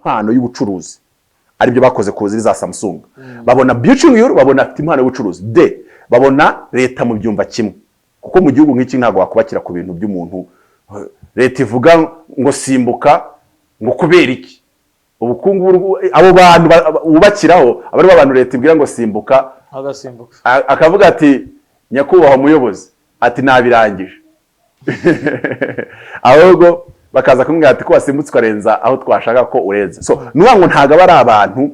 impano y'ubucuruzi aribyo bakoze ku za Samsung babona Byuching Yu babona afite impano y'ubucuruzi babona leta mu byumva kimwe kuko mu gihugu nk'iki ntago wakubakira ku bintu by'umuntu leta ivuga ngo simbuka ngo kubera iki ubukungu abo bantu ubakiraho abari abantu leta ibwira ngo simbuka agasimbuka akavuga ati nyakubahwa muyobozi ati nabirangije ahubwo bakaza kumubwira ati ko wasimbutse ukarenza aho twashaka ko urenze so nuwa ngo ntago bari abantu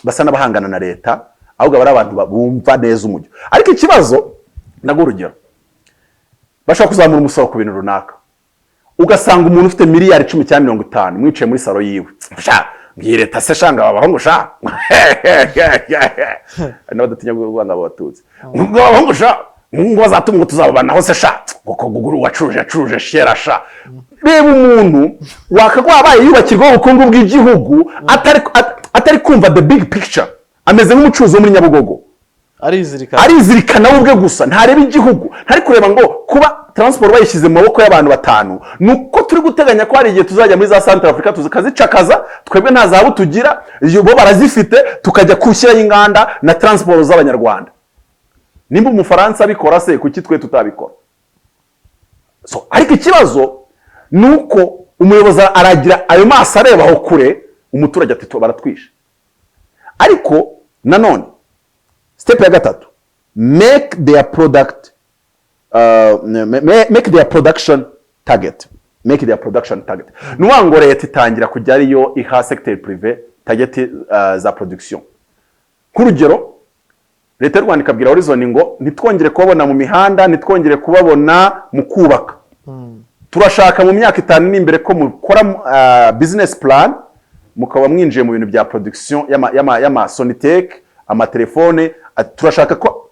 basa n'abahangana na leta ahubwo bari abantu bumva neza umujyo ariko ikibazo nago urugero bashaka kuzamura umusoro ku bintu runaka ugasanga umuntu ufite miliyari 10 cyangwa 50 mwicaye muri salo yiwe sha ngiye leta se shanga abahungu sha n'abadatinya guvanga abatutsi ngo abahungu sha ngo bazatumwe tuzabana hose sha kuko guguru wacuruje shera sha reba umuntu wakagwabaye yubakirwa ubukungu bw'igihugu atari kumva the big picture ameze nk'umucuruzi wo muri Nyabugogo arizirikana ubwe gusa ntareba igihugu ntari kureba ngo kuba transport bayishyize mu maboko y'abantu batanu nuko turi guteganya ko hari igihe tuzajya muri za Central Africa tuzikazicakaza twebwe nta zabu tugira bo barazifite tukajya kushyiraho inganda na transport z'abanyarwanda nimba umufaransa abikora se kuki twe tutabikora so ariko ikibazo nuko umuyobozi aragira ayo maso areba aho kure umuturage ati baratwisha ariko nanone step ya gatatu make their production target nuwango leta itangira kujya ariyo iha secteur privé target za production kurugero leta y'u Rwanda ikabwira Horizon ngo nitwongere kubabona mu mihanda nitwongere kubabona mu kubaka turashaka mu myaka 5 n'imbere ko mukora business plan mukaba mwinjiye mu bintu bya production y'ama Sonitech amatelefone turashaka ko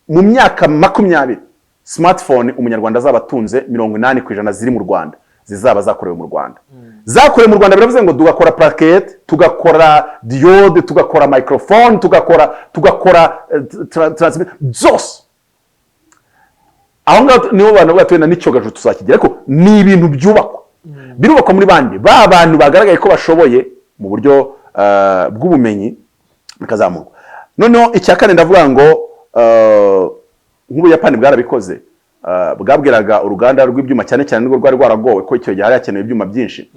mu myaka 20 smartphone umunyarwanda azabatunze 80% ziri mu Rwanda zizaba zakorewe mu Rwanda zakorewe mu Rwanda biravuze ngo tugakora plaquette tugakora diode tugakora microphone tugakora transmit zose aho ngaho niho bantu batwena n'icyogaje tuzakigira ariko ni ibintu byubakwa birubakwa muri bandi ba bantu bagaragaye ko bashoboye mu buryo bw'ubumenyi bikazamuka noneho icyakane ndavuga ngo nk'Ubuyapani bwarabikoze bwabwiraga uruganda rw'ibyuma cyane cyane nirwo rwari rwaragowe ko icyo gihe hari hakenewe ibyuma byinshi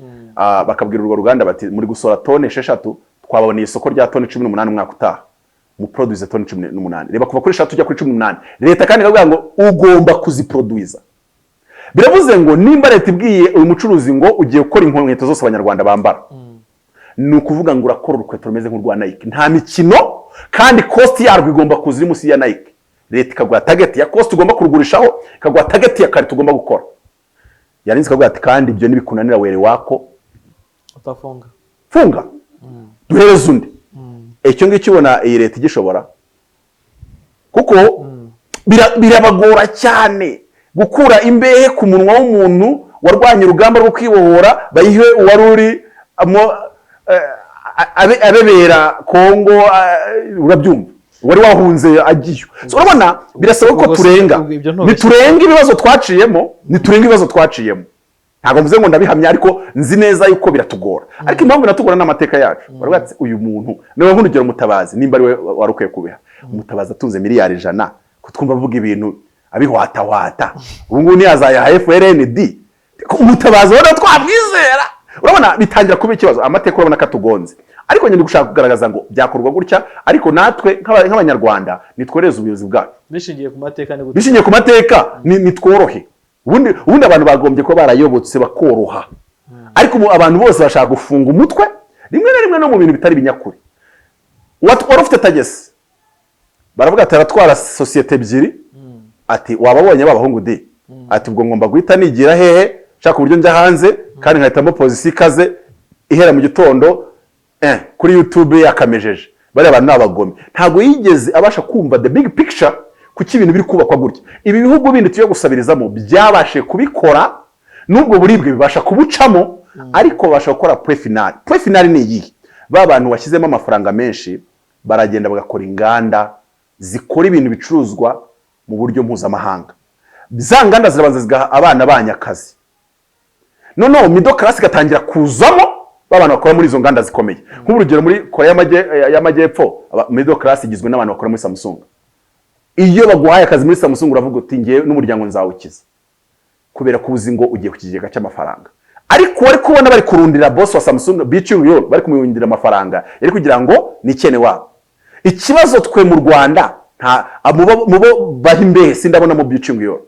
bakabwira urwo ruganda bati muri gusora tone 6 twaboneye isoko rya tone 18 umwaka utaha mu produce tone 18 reba kuva kuri 6 tujya kuri 18 leta kandi ikavuga ngo ugomba kuziproduiza biravuze ngo nimba leta ibwiye uyu mucuruzi ngo ugiye gukora inkweto zose abanyarwanda bambara ni ukuvuga ngo urakora urukweto rumeze nk'urwa Nike nta mikino kandi cost yarwo igomba kuzira musi ya Nike leta ikagwa target ya cost ugomba kurugurishaho ikagwa target ya kare tugomba gukora yarinze kavuga ati kandi ibyo nibikunanira were wako funga duhereze undi icyo ngicyo ubona iyi leta igishobora kuko birabagora cyane gukura imbehe ku munwa w'umuntu warwanye urugamba rwo kwibohora bayihe uwaruri abebera Kongo urabyumva wari wahunze agiyo so urabona birasaba ko turenga niturenga ibibazo twaciyemo ntago mvuze ngo ndabihamya ariko nzi neza yuko biratugora ariko impamvu natugora n'amateka yacu baravuga uyu muntu niwe nk'urugero Mutabazi nimba ari we warukwiye kubiha Mutabazi atunze miliyari 100 kutwumva avuga ibintu abihwata ubu ngubu niyazayaha FRND Mutabazi wenda twabwizera urabona bitangira kuba ikibazo amateka urabona katugonze ariko nyine gushaka kugaragaza ngo byakorwa gutya ariko natwe nk'abanyarwanda nitwereze ubuyobozi bwacu bishingiye ku mateka nitworohe ubundi abantu bagombye ko barayobotse bakoroha ariko abantu bose bashaka gufunga umutwe rimwe na rimwe no mu bintu bitari binyakuri wari ufite tagesi baravuga ati aratwara societe ebyiri ati wababonye babahungu de ati ubwo ngomba guhita nigira hehe shaka uburyo njya hanze kandi nkahitamo position ikaze ihera mu gitondo kuri YouTube yakamejeje bari abantu n'abagome ntago yigeze abasha kumva the big picture kuki ibintu biri kubakwa gutya ibi bihugu bindi tuyo gusabirizamo byabashe kubikora nubwo buribwe bibasha kubucamo ariko babasha gukora pre final ni iyi bantu washyizemo amafaranga menshi baragenda bagakora inganda zikora ibintu bicuruzwa mu buryo mpuzamahanga za nganda zirabanza zigaha abana banyakazi noneho middle class gatangira kuzamo b'abantu bakora muri izo nganda zikomeye. Nk'urugero muri Korea y'Amajyepfo middle class igizwe n'abantu bakora muri Samsung. Iyo baguhaye akazi muri Samsung uravuga uti ngiye n'umuryango nzawukiza kubera kuzi ngo ugiye ku kigega cy'amafaranga. Ariko wari kubona bari kurundira boss wa Samsung Bicyung bari kumwindira amafaranga yari kugira ngo ni cyene wabo. Ikibazo twe mu Rwanda nta mubo bahimbehe sindabona mu Bicyung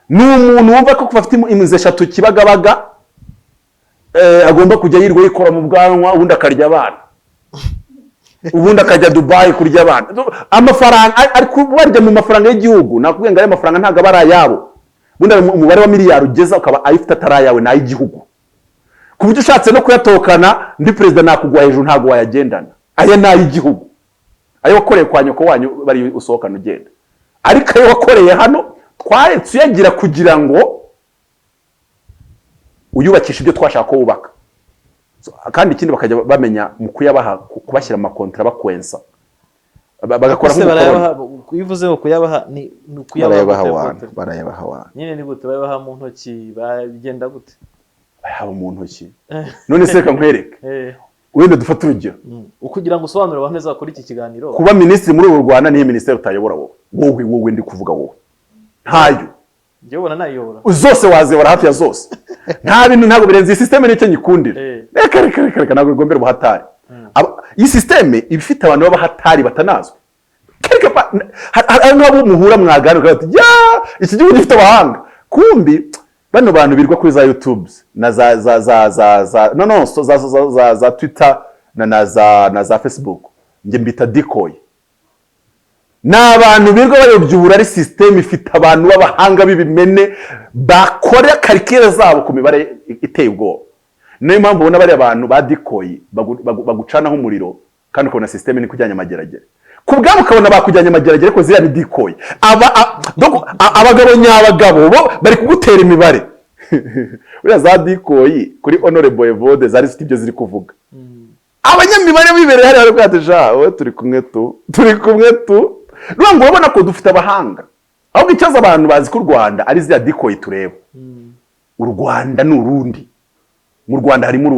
ni umuntu wumva ko bafite imize eshatu kibagabaga agomba kujya yirwa yikora mu bwanwa ubundi akarya abana ubundi akajya Dubai kurya abana amafaranga ariko barya mu mafaranga y'igihugu nakubwiye ngo ari amafaranga ntago abara yabo bundi umubare wa miliyari ugeza ukaba ayifite atara yawe na y'igihugu ku buryo ushatse no kuyatokana ndi president nakugwa hejuru ntago wayagendana aya na y'igihugu ayo wakoreye kwa nyoko wanyu bari usohokana ugenda ariko ayo wakoreye hano twaretse uyagira kugira ngo uyubakisha ibyo twashaka ko wubaka kandi ikindi bakajya bamenya mu kuyabaha kubashyira mu makontra bakwensa bagakora kuyivuze ngo kuyabaha ni barayabaha wana nyine ni gute bayabaha mu ntoki bagenda gute bayabaha mu ntoki none se reka nkwereke wenda dufata urugero ukugira ngo usobanure abantu neza kuri iki kiganiro kuba ministri muri uru Rwanda nihe ministeri utayobora wowe ndi kuvuga wowe ntayo njye ubona nayobora zose wazebora hafi ya zose nta bintu ntago birenze systeme nicyo nyikundira reka ntago igombera ubuhatari iyi systeme ibifite abantu baba hatari batanazwe nk'abo muhura mwaganira ati ya iki gihugu gifite abahanga kumbi bano bantu birwa kuri za YouTube na za Twitter na za Facebook nge mbita decoy n'abantu birwa bayobyura ari system ifite abantu b'abahanga b'ibimene bakora karikere zabo ku mibare iteye ubwoba. Niyo mpamvu ubona bari abantu ba decoy bagucanaho umuriro kandi ukabona system ni kujyanya amageragere kubwabo ukabona bakujyanya amageragere ko ziriya ni decoy abagabo nyabagabo bo bari kugutera imibare uriya za decoy kuri honorable Evode zari zifite ibyo ziri kuvuga abanyamibare bibereye hari bari bwateja we turi kumwe tu Rwango wabona ko dufite abahanga ahubwo icyaza abantu bazi ko Rwanda ari ziriya decoy tureba u Rwanda n'urundi mu Rwanda harimo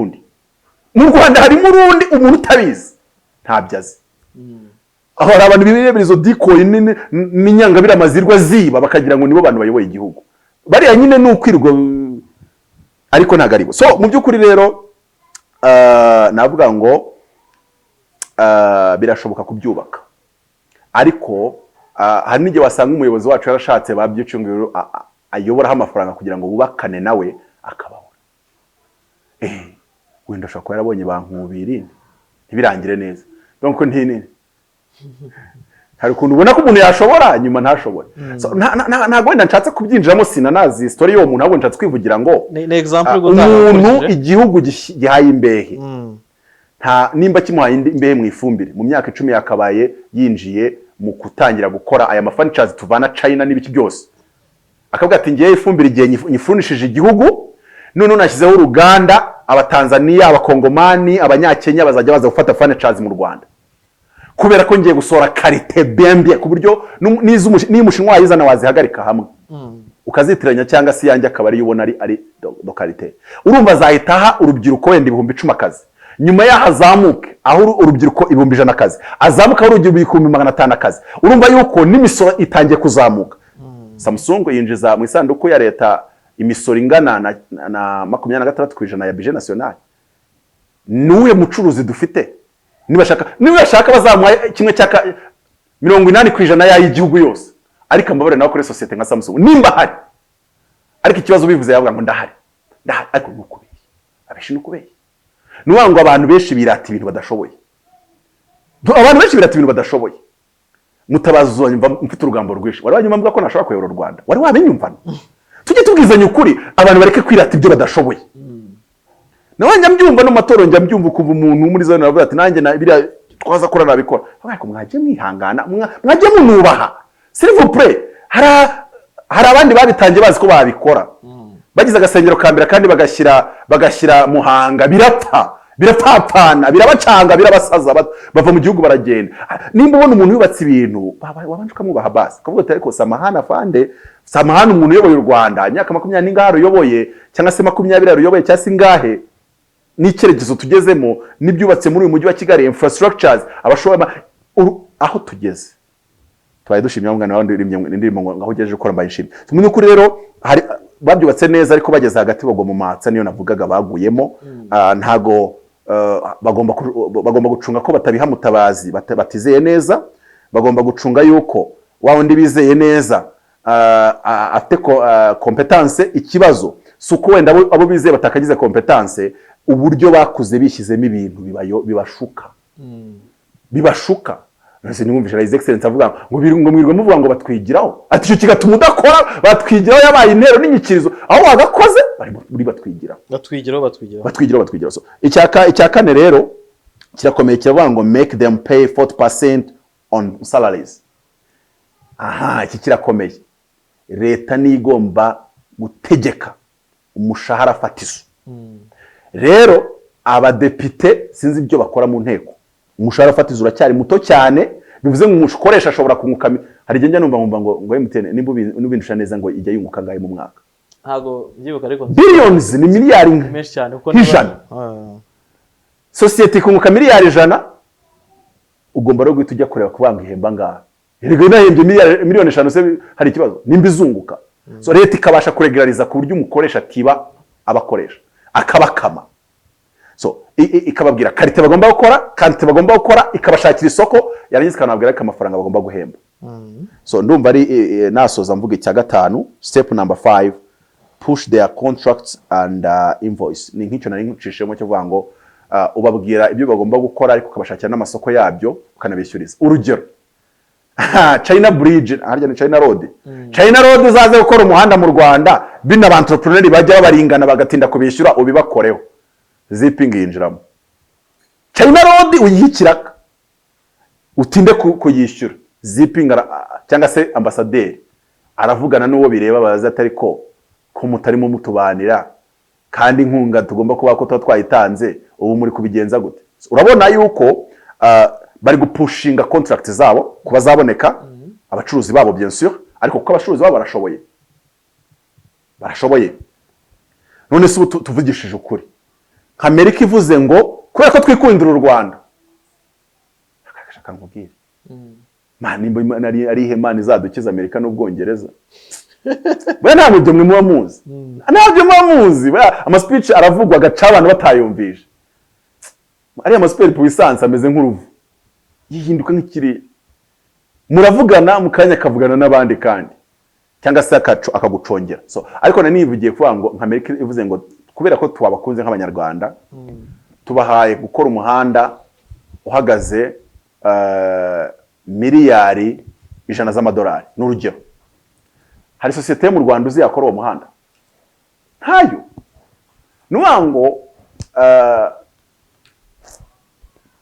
urundi umuntu utabizi ntabyazi aho hari abantu birebera izo decoy n'inyangabira amazirwa ziba bakagira ngo nibo bantu bayoboye igihugu bariya nyine n'ukwirwa ariko nagaribo so mu byukuri rero navuga ngo birashoboka kubyubaka ariko hari n'igihe wasanga umuyobozi wacu yarashatse babyucungiro ayoboraho amafaranga kugira ngo bubakane nawe akababona wenda ashobora kuba yarabonye bankubiri ntibirangire neza donc ntinini hari ukuntu ubona ko umuntu yashobora nyuma ntashobora ntago wenda nshatse kubyinjiramo sinanazi story y'uwo muntu ahubwo nshatse kwivugira ngo umuntu igihugu gihaye imbehe nta nimba kimuhaye imbehe mu ifumbire mu myaka 10 yakabaye yinjiye mu kutangira gukora aya mafurnitures tuvana China n'ibiki byose akavuga ati ngiye ifumbire igihe nyifurnishije igihugu none nashyizeho uruganda abatanzania abakongomani abanyakenya bazajya baza gufata furnitures mu Rwanda kubera ko ngiye gusora qualité bembye ku buryo n'umushinwa yizana wazihagarika hamwe ukazitiranya cyangwa si yanjye akaba ari yubona ari do qualité urumva zahitaha urubyiruko wenda 10,000 akazi nyuma yahazamuke aho urubyiruko 1,100 akazi azamuka urubyiruko 500 akazi urumva yuko n'imisoro itangiye kuzamuka Samsung yinjiza mu isanduku ya leta imisoro ingana na 26% ya budget national nuwe mucuruzi dufite niba shaka bazamuha kimwe cyaka 80% ya igihugu yose ariko ambabare nawe kuri societe nka Samsung nimba hari ariko ikibazo bivuze yavuga ngo ndahari ariko nukubeye abeshi nukubeye nuwango abantu benshi birata ibintu badashoboye mutabazo nyumva mfite urugambo rwishi wari wanyuma mvuga ko nashaka kuyobora u Rwanda wari wabinyumvana tujye tubwizanya ukuri abantu bareke kwirata ibyo badashoboye nawanje mbyumva no matoro njya mbyumva kuva umuntu muri zone navuga ati nanjye na biriya twaza kora nabikora ariko mwaje mwihangana mwaje munubaha s'il vous plaît hari abandi babitangiye bazi ko babikora bagize agasengero kambira kandi bagashyira muhanga birapfapfana birabacanga birabasaza bava mu gihugu baragenda nimba ubona umuntu yubatse ibintu wabanje ukamubaha basi kavuga ati ariko samahana umuntu uyoboye u Rwanda imyaka 20 n'ingaro uyoboye cyangwa se 20 uyoboye cyangwa se ingahe n'icyerekezo tugezemo n'ibyubatse muri uyu mujyi wa Kigali, infrastructures, abashobora aho tugeze twaye dushimye umwana wandi indirimbo ngo aho ugejeje ukora mbayishimye. Tumwe n'ukuri rero hari babyubatse neza ariko bageze hagati bagwa mu matsa niyo navugaga baguyemo. Ntago bagomba gucunga ko batabiha mutabazi batizeye neza, bagomba gucunga yuko wa wundi bizeye neza afite competence. Ikibazo suko wenda abo bizeye batakagize competence, uburyo bakuze bishyizemo ibintu bibashuka. Nase nimwumvisha His Excellence avuga ngo mwirwe muvuga ngo batwigiraho, ati cyo kigatuma udakora, batwigiraho yabaye intero n'inyikirizo, aho wagakoze bari batwigiraho. So icya kane rero kirakomeye, kiravuga ngo make them pay 40% on salaries. Iki kirakomeye. Leta nigomba gutegeka umushahara fatizo. Rero abadepite sinzi ibyo bakora mu nteko, umushahara fatizo uracyari muto cyane, bivuze ngo umukoresha ashobora kunguka. Hari igihe njya numva ngo MTN n'ubindusha neza ngo ijya yunguka ngahe mu mwaka. Ntago byibuka ariko billions, ni miliyari menshi cyane uko ijana. Societe kunguka miliyari 100, ugomba rero guhita ujya kureba kubanga ihemba ngaha. Erega nahembye miliyoni 5 se hari ikibazo nimba izunguka. So leta ikabasha kuregulariza ku buryo umukoresha atiba abakoresha akabakama. So ikababwira karite bagomba gukora, ikabashakira isoko, yarangiza ikanababwira ko amafaranga bagomba guhemba. So ndumva ari nasoza mvuga icya gatanu, step number 5, push their contracts and invoice. Ni nk'icyo nari nkucishemo cyo vuga ngo ubabwira ibyo bagomba gukora ariko ukabashakira n'amasoko yabyo ukanabishyuriza. Urugero China Bridge, harya ni China Road. China Road uzaze gukora umuhanda mu Rwanda, bina ba entrepreneur bajya babaringana bagatinda kubishyura, ubibakoreho. Zipping yinjiramo. China Road uyihikiraka, utinde kuyishyura. Zipping cyangwa se ambassadeur aravugana n'uwo bireba, baza atari ko mutarimo mutubanira kandi inkunga tugomba kuba ko twayitanze, ubu muri kubigenza gute? Urabona yuko bari gupushinga contract zabo kuba zaboneka, abacuruzi babo bien sûr, ariko kuko abacuruzi babo barashoboye. None se tuvugishije ukuri, Amerika ivuze ngo kubera ko twikundira u Rwanda, akashaka nkubwire nimba ari ihemana izadukiza Amerika n'Ubwongereza. Bwe ntabwo byo mwe muba muzi, ntabyo muba muzi. Ama speech aravugwa gaca abantu batayumvisha, ari ama speech puissance ameze nk'uruvu, yihinduka nk'ikiri, muravugana mukanya akavugana n'abandi kandi cyangwa se akagucongera. So ariko nanivugiye kuvuga ngo nka Amerika ivuze ngo kubera ko twabakunze nk'abanyarwanda, tubahaye gukora umuhanda uhagaze miliyari 100 z'amadolari. N'urugero, hari societe yo mu Rwanda uzi yakora uwo muhanda? Ntayo. Nuwango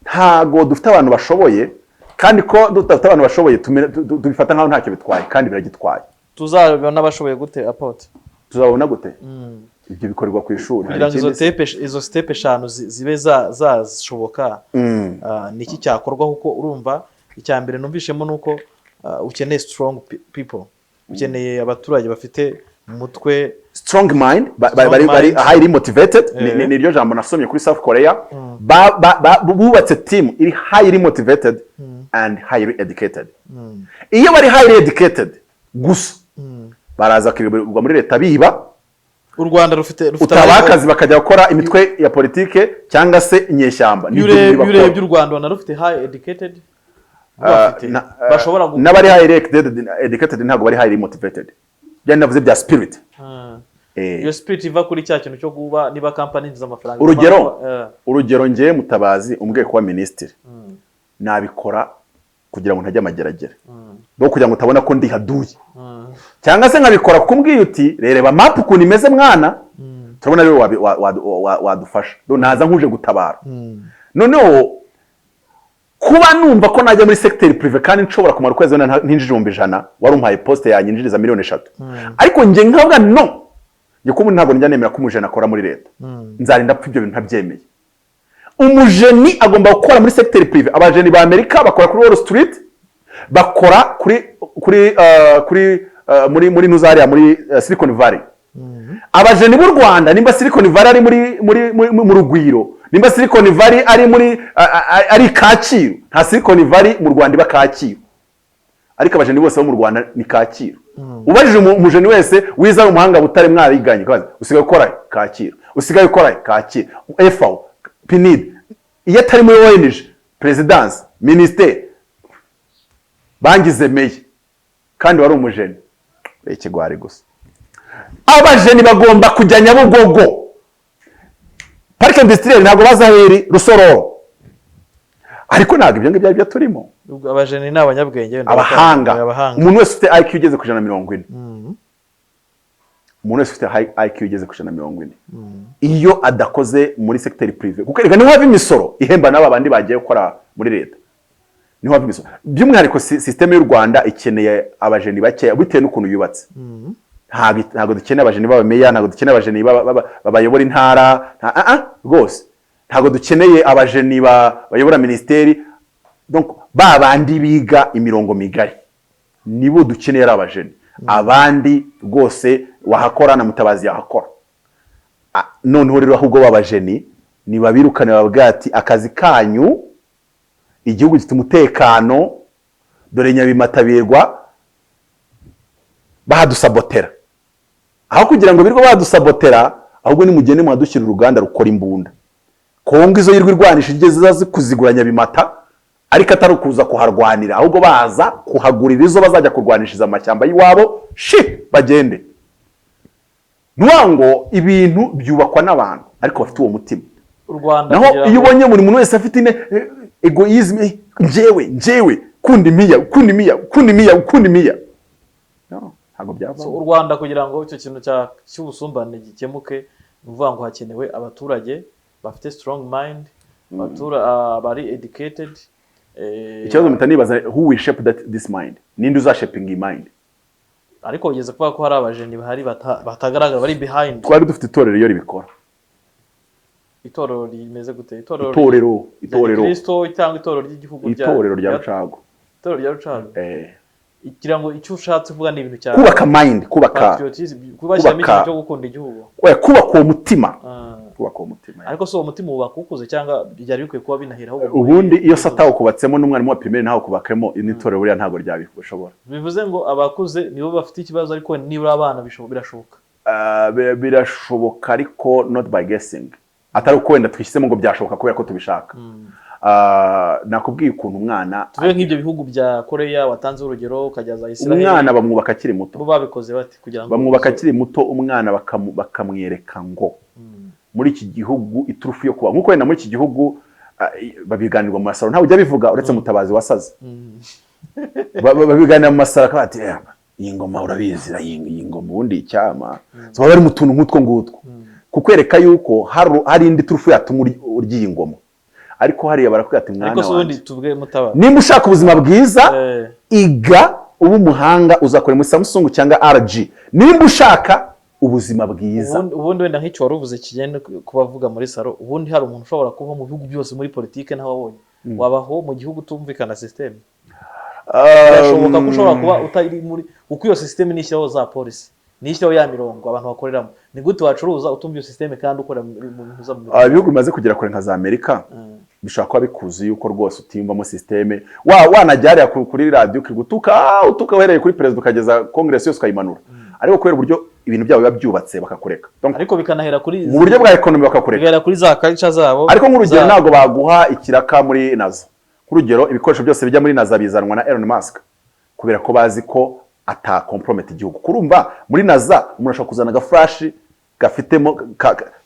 ntago dufite abantu bashoboye, kandi ko dufite abantu bashoboye tubifata nkaho ntacyo bitwaye, kandi biragitwaye. Tuzabona bashoboye gute apote? Tuzabona gute? Ibyo bikorerwa ku ishuri. Kugira ngo izo step 5 zibe zashoboka, niki cyakorwa? Kuko urumva icya mbere numvishemo nuko ukeneye strong people, ukeneye abaturage bafite umutwe strong mind, bari highly motivated. Ni ryo jambo nasomye kuri South Korea. Bubatse team iri highly motivated and highly educated. Iyo bari highly educated gusa baraza kwigwa muri leta biba. U Rwanda rufite utabakazi bakajya gukora imitwe ya politike cyangwa se inyeshyamba. Yure by'u Rwanda narufite high educated, bashobora n'abari highly educated ntabwo bari highly motivated. Byane navuze bya spirit. Iyo spirit iva kuri cya kintu cyo guba niba company z'amafaranga. Urugero ngiye Mutabazi umbwiye kuba minister, nabikora kugira ngo ntajya mageragere, bo kugira ngo utabona ko ndi haduye, cyangwa se nkabikora kumbwiye uti reba map ukuntu imeze mwana, turabona rero wadufasha, naza nkuje gutabara. Noneho kuba numva ko najya muri secteur privé kandi nshobora kumara ukwezi ntinjije 100, wari umpaye poste yanyinjiriza miliyoni 3, ariko nge nkavuga no, nge ntabwo njya nemera ko umujene akora muri leta, nzarinda pfa ibyo bintu ntabyemeye. Umujeni agomba gukora muri secteur privé. Abajeni ba Amerika bakora kuri Wall Street, bakora muri Nuzariya muri Silicon Valley. abajeni b'u Rwanda nimba Silicon Valley ari mu Rugwiro, nimba Silicon Valley ari Kacyiru, nta Silicon Valley mu Rwanda iba Kacyiru, ariko abajeni bose bo mu Rwanda ni Kacyiru. Ubajije umujeni wese wiza mu muhanga Butare mwariganye kabaza usigaye ukora Kacyiru, usigaye ukora Kacyiru, FAO, PNID, iyo atari muri ONG, Presidence, Ministère, bangize meye kandi wari umujeni ikigwari gusa. Abajeni bagomba kujya Nyabugogo, Parike Industrielle ntabwo bazaheri Rusororo, ariko ntabwo ibyo ngibyo byo turimo. Abajeni ni abanyabwenge, abahanga, umuntu wese ufite IQ igeze ku 140, umuntu wese ufite IQ igeze ku 140, iyo adakoze muri secteur privé, kuko reka niho hava imisoro ihemba n'aba bandi bagiye gukora muri leta, niho hava imisoro. By'umwihariko system y'u Rwanda ikeneye abajeni bake bitewe n'ukuntu yubatse. Ntabwo dukeneye abajeni b'abameya, ntabwo dukeneye abajeni babayobora intara, rwose ntabwo dukeneye abajeni bayobora ministeri. Donc babandi biga imirongo migari nibo dukeneye ari abajeni, abandi rwose wahakora na Mutabazi yahakora. Noneho rero ahubwo babajeni ni babirukane bavuga ati akazi kanyu, igihugu gifite umutekano, dore Nyabimatabirwa bahadusabotera. Aho kugira ngo birwo badusabotera, ahubwo ni mugende mwadushyira uruganda rukora imbunda. Kongo izo yirwa irwanisha igeze zazi kuzigura Nyabimata, ariko atari kuza kuharwanira, ahubwo baza kuhagurira izo bazajya kurwanishiriza amashyamba y'iwabo, bagende. Nwango ibintu byubakwa n'abantu ariko bafite uwo mutima. Naho iyo ubonye muri muntu wese afite egoism, njyewe kundi miya. No, ntabwo byava. U Rwanda kugira ngo icyo kintu cy'ubusumbane gikemuke, uvuga ngo hakenewe abaturage bafite strong mind, bari educated. Ikibazo mutanibaza who will shape this mind, ninde uzashaping mind. Ariko ugeze kuvuga ko hari abajeni bahari batagaragara bari behind. Twari dufite itorero iyo ribikora. Itorero rimeze gute? Itorero Kristo cyangwa itorero ry'igihugu itorero rya Rucago. Itorero rya Rucago. Ikirango icyo ushatse kuvuga ni ibintu cyane. Kubaka mind, kubaka cyo gukunda igihugu. Kubaka uwo mutima. Kubaka uwo mutima. Ariko so umutima ubaka ukuze cyangwa byari bikwiye kuba binahera aho. Ubundi iyo sataho kubatsemo n'umwana wa primaire naho kubakemo initorero buriya ntago ryabishobora. Bivuze ngo abakuze nibo bafite ikibazo, ariko nibura abana birashoboka. Birashoboka ariko not by guessing. Atari uko wenda twishyizemo ngo byashoboka kubera ko tubishaka. Nakubwiye ukuntu umwana tuve nk'ibyo bihugu bya Korea watanze urugero ukajyaza Israel, umwana bamwubaka akiri muto. Bo babikoze bati kugira ngo bamwubaka akiri muto, umwana bakamwereka ngo muri iki gihugu iturufu yo kuba nkuko wenda muri iki gihugu babiganirwa mu masaro, ntawe ujya bivuga uretse Mutabazi wasaze. Babiganira mu masaro akabati iyi ngoma urabizi, iyi ngoma ubundi icyama baba bari mu tuntu nk'utwo ngutwo kukwereka yuko hari indi turufu yatuma urya iyi ngoma. Ariko hariya barakubwira ati mwana wanjye, nimba ushaka ubuzima bwiza iga ubu umuhanga uzakora muri Samsung cyangwa RG, nimba ushaka ubuzima bwiza. Ubundi wenda nk'icyo waruvuze kigenda kubavuga muri saro, ubundi hari umuntu ushobora kuba mu bihugu byose muri politike ntawe wabonye wabaho mu gihugu tumvikana system. Birashoboka ko ushobora kuba utari muri uko iyo system nishyiraho za polisi, nishyiraho ya mirongo abantu bakoreramo. Ni gute wacuruza utumva iyo system kandi ukora mu bihugu bimaze kugera kure nka za Amerika? Bishaka kuba bikuzi yuko rwose utimbamo systeme wanajyariya kuri radio utuka uhereye kuri president ukageza congress yose ukayimanura, ariko kubera uburyo ibintu byabo biba byubatse bakakureka. Ariko bikanahera kuri mu buryo bwa economy bakakureka, bigera kuri za culture zabo. Ariko nk'urugero ntago baguha ikiraka muri NASA. Kurugero ibikoresho byose bijya muri NASA bizanwa na Elon Musk kubera ko bazi ko ata compromise igihugu. Kurumva muri NASA umuntu ashaka kuzana ga flash gafitemo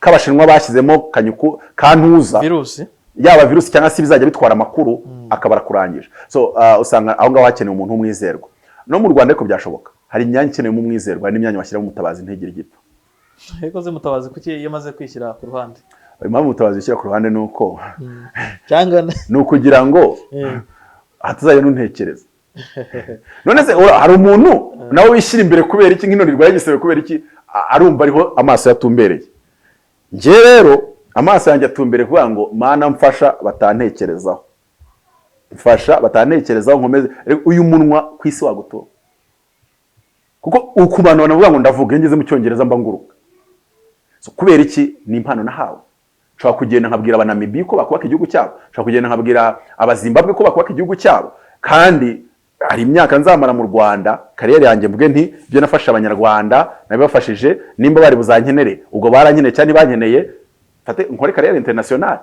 kabashinwa bashyizemo kanyuku kantuza virusi, yaba virusi cyangwa se bizajya bitwara amakuru akabara kurangije. So usanga aho ngaho hakenewe umuntu umwizerwa. No mu Rwanda ariko byashoboka, hari imyanya ikeneye mu mwizerwa, hari n'imyanya washyira mu Mutabazi ntegire gito. Eko ze Mutabazi kuki yamaze kwishyira ku ruhande? Impamvu Mutabazi yishyira ku ruhande nuko cyangwa nukugira ngo hatazaye n'untekereza. None se hari umuntu nawe wishyira imbere kubera iki, nk'inonirwa yagisebe kubera iki, arumva ariho amaso yatumbereye. Nje rero amaso yanjye atumbere kuvuga ngo mana mfasha batantekerezaho, mfasha batantekerezaho nkomeze uyu munwa kwisi waguto. Kuko ukubana navuga ngo ndavuga ngeze mu cyongereza mba nguruka. kubera iki? Ni impano nahawe. Nshobora kugenda nkabwira abanamibi ko bakubaka igihugu cyabo, nshobora kugenda nkabwira abazimbabwe ko bakubaka igihugu cyabo, kandi hari imyaka nzamara mu Rwanda, kariyeri yanjye mvuge nti ibyo nafasha abanyarwanda nabibafashije, nimba bari buzankenere ubwo barankeneye cyane bankeneye, fate nkore kariyeri international.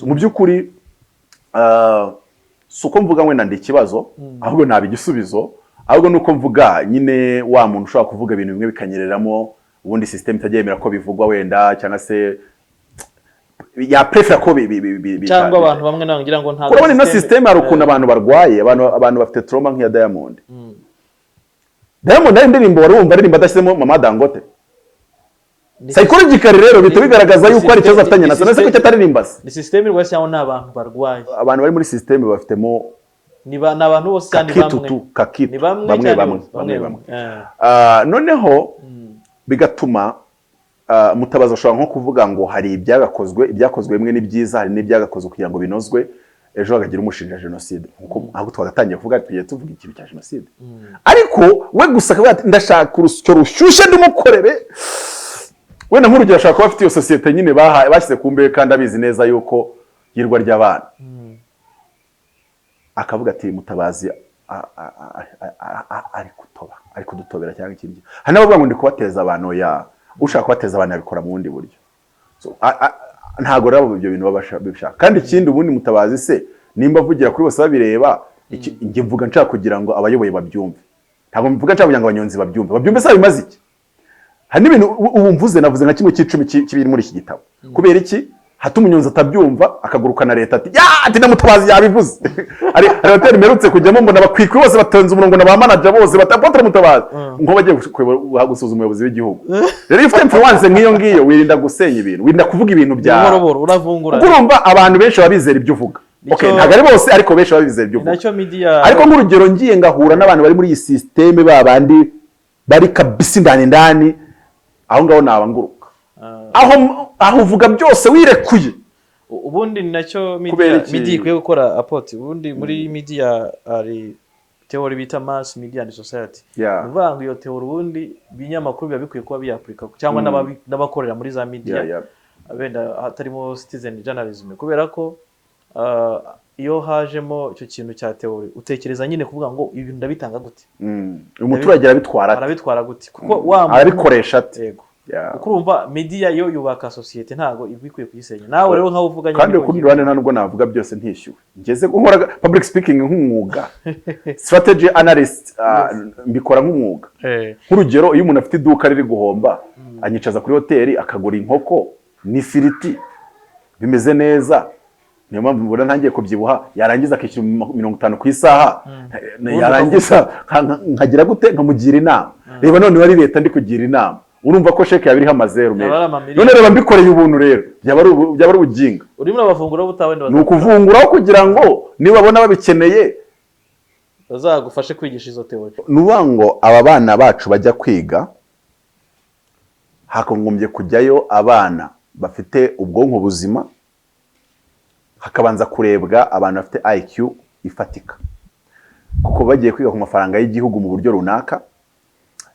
Mu by'ukuri suko mvuga wenda ndi ikibazo, ahubwo nabi igisubizo, ahubwo nuko mvuga nyine wa muntu ushobora kuvuga ibintu bimwe bikanyereramo, ubundi system itagyemera ko bivugwa wenda, cyangwa se ya prefer ko cyangwa abantu bamwe nangira ngo nta kurabona ino system hari ukuntu abantu barwaye, abantu bafite trauma nk'iya Diamond. Diamond ari indirimbo warumva aririmba adashyizemo Mama Dangote, psychologically rero bito bigaragaza yuko ari ikibazo afitanye na se ko cyataririmba. Ni system rwose cyangwa n'abantu barwaye, abantu bari muri system bafitemo n'abantu bose cyane bamwe. Noneho bigatuma Mutabazi ashobora nko kuvuga ngo hari ibyakozwe bimwe n'ibyiza, hari n'ibyagakozwe kugira ngo binozwe, ejo hagagira umushinja jenoside, nkuko twagatangiye kuvuga tugiye tuvuga ikintu cya jenoside. Ariko we gusa ndashaka urusyo rushyushye ndumukorere, wenda nk'urugero ashaka kuba afite iyo sosiyete nyine bashyize ku mbehe kandi abizi neza yuko yirwa ry'abana, akavuga ati Mutabazi ari kudutobera cyangwa ikindi. Hari n'abavuga ngo ndi kubateza abantu, ushaka kubateza abantu abikora mu bundi buryo. Ntago rero ibyo bintu babishaka. Kandi ikindi ubundi Mutabazi se nimba avugira kuri bose babireba, njye mvuga nshaka kugira ngo abayoboye babyumve, ntabwo mvuga nshaka kugira ngo abanyonzi babyumve se bimaze iki. Hari n'ibintu ubu mvuze navuze nka kimwe cy'icumi kibiri muri iki gitabo. Kubera iki? Hata umunyonzi atabyumva akaguruka na leta ati na Mutabazi yabivuze. Ari hoteli merutse kujyamo mbona bakwikwe bose batonze umurongo na ba manager bose batapotra Mutabazi ngo bagiye gusuzuma umuyobozi w'igihugu. Rero iyo ufite influence nk'iyo ngiyo wirinda gusenya ibintu, wirinda kuvuga ibintu bya uravungura. Urumva abantu benshi babizera ibyo uvuga. Okay, ntago ari bose ariko benshi babizera ibyo uvuga. Ariko nk'urugero ngiye ngahura n'abantu bari muri iyi system babandi bari kabisi ndani aho ngaho nabanguruka. Aho uvuga byose wirekuye. Ubundi ni nacyo media ikwiye gukora apoti. Ubundi muri media ari theory bita mass media and society. Uvuga ngo iyo theory ubundi binyamakuru biba bikwiye kuba biyaplika cyangwa n'abakorera muri za media. Abenda hatarimo citizen journalism, kubera ko iyo hajemo icyo kintu cya theory utekereza nyine kuvuga ngo ibintu ndabitanga gute. Umuturage arabitwara gute kuko arabikoresha ate. Ukurumva media yo yubaka societe ntago ibikwiye kuyisenya. Nawe rero nkaho uvuga kandi ku Rwanda nta nubwo navuga byose ntishyuwe. Ngeze gukora public speaking nk'umwuga, strategy analyst mbikora nk'umwuga. Nk'urugero iyo umuntu afite iduka riri guhomba, anyicaza kuri hoteli akagura inkoko n'ifiriti bimeze neza, niyo mpamvu mbona ntangiye kubyibuha, yarangiza akishyura 50 ku isaha, yarangiza nkagira gute nkamugira inama. Reba none wari leta ndi kugira inama, urumva ko sheke yabiri hamazeru meza. None reba mbikoreye ubuntu rero byaba ari ubuginga. Urimo abafungura butawende ni ukuvunguraho kugira ngo niba babona babikeneye bazagufashe kwigisha izo theory. Nuba ngo aba bana bacu bajya kwiga, hakongombye kujyayo abana bafite ubwonko buzima, hakabanza kurebwa abantu bafite IQ ifatika, kuko bagiye kwiga ku mafaranga y'igihugu mu buryo runaka.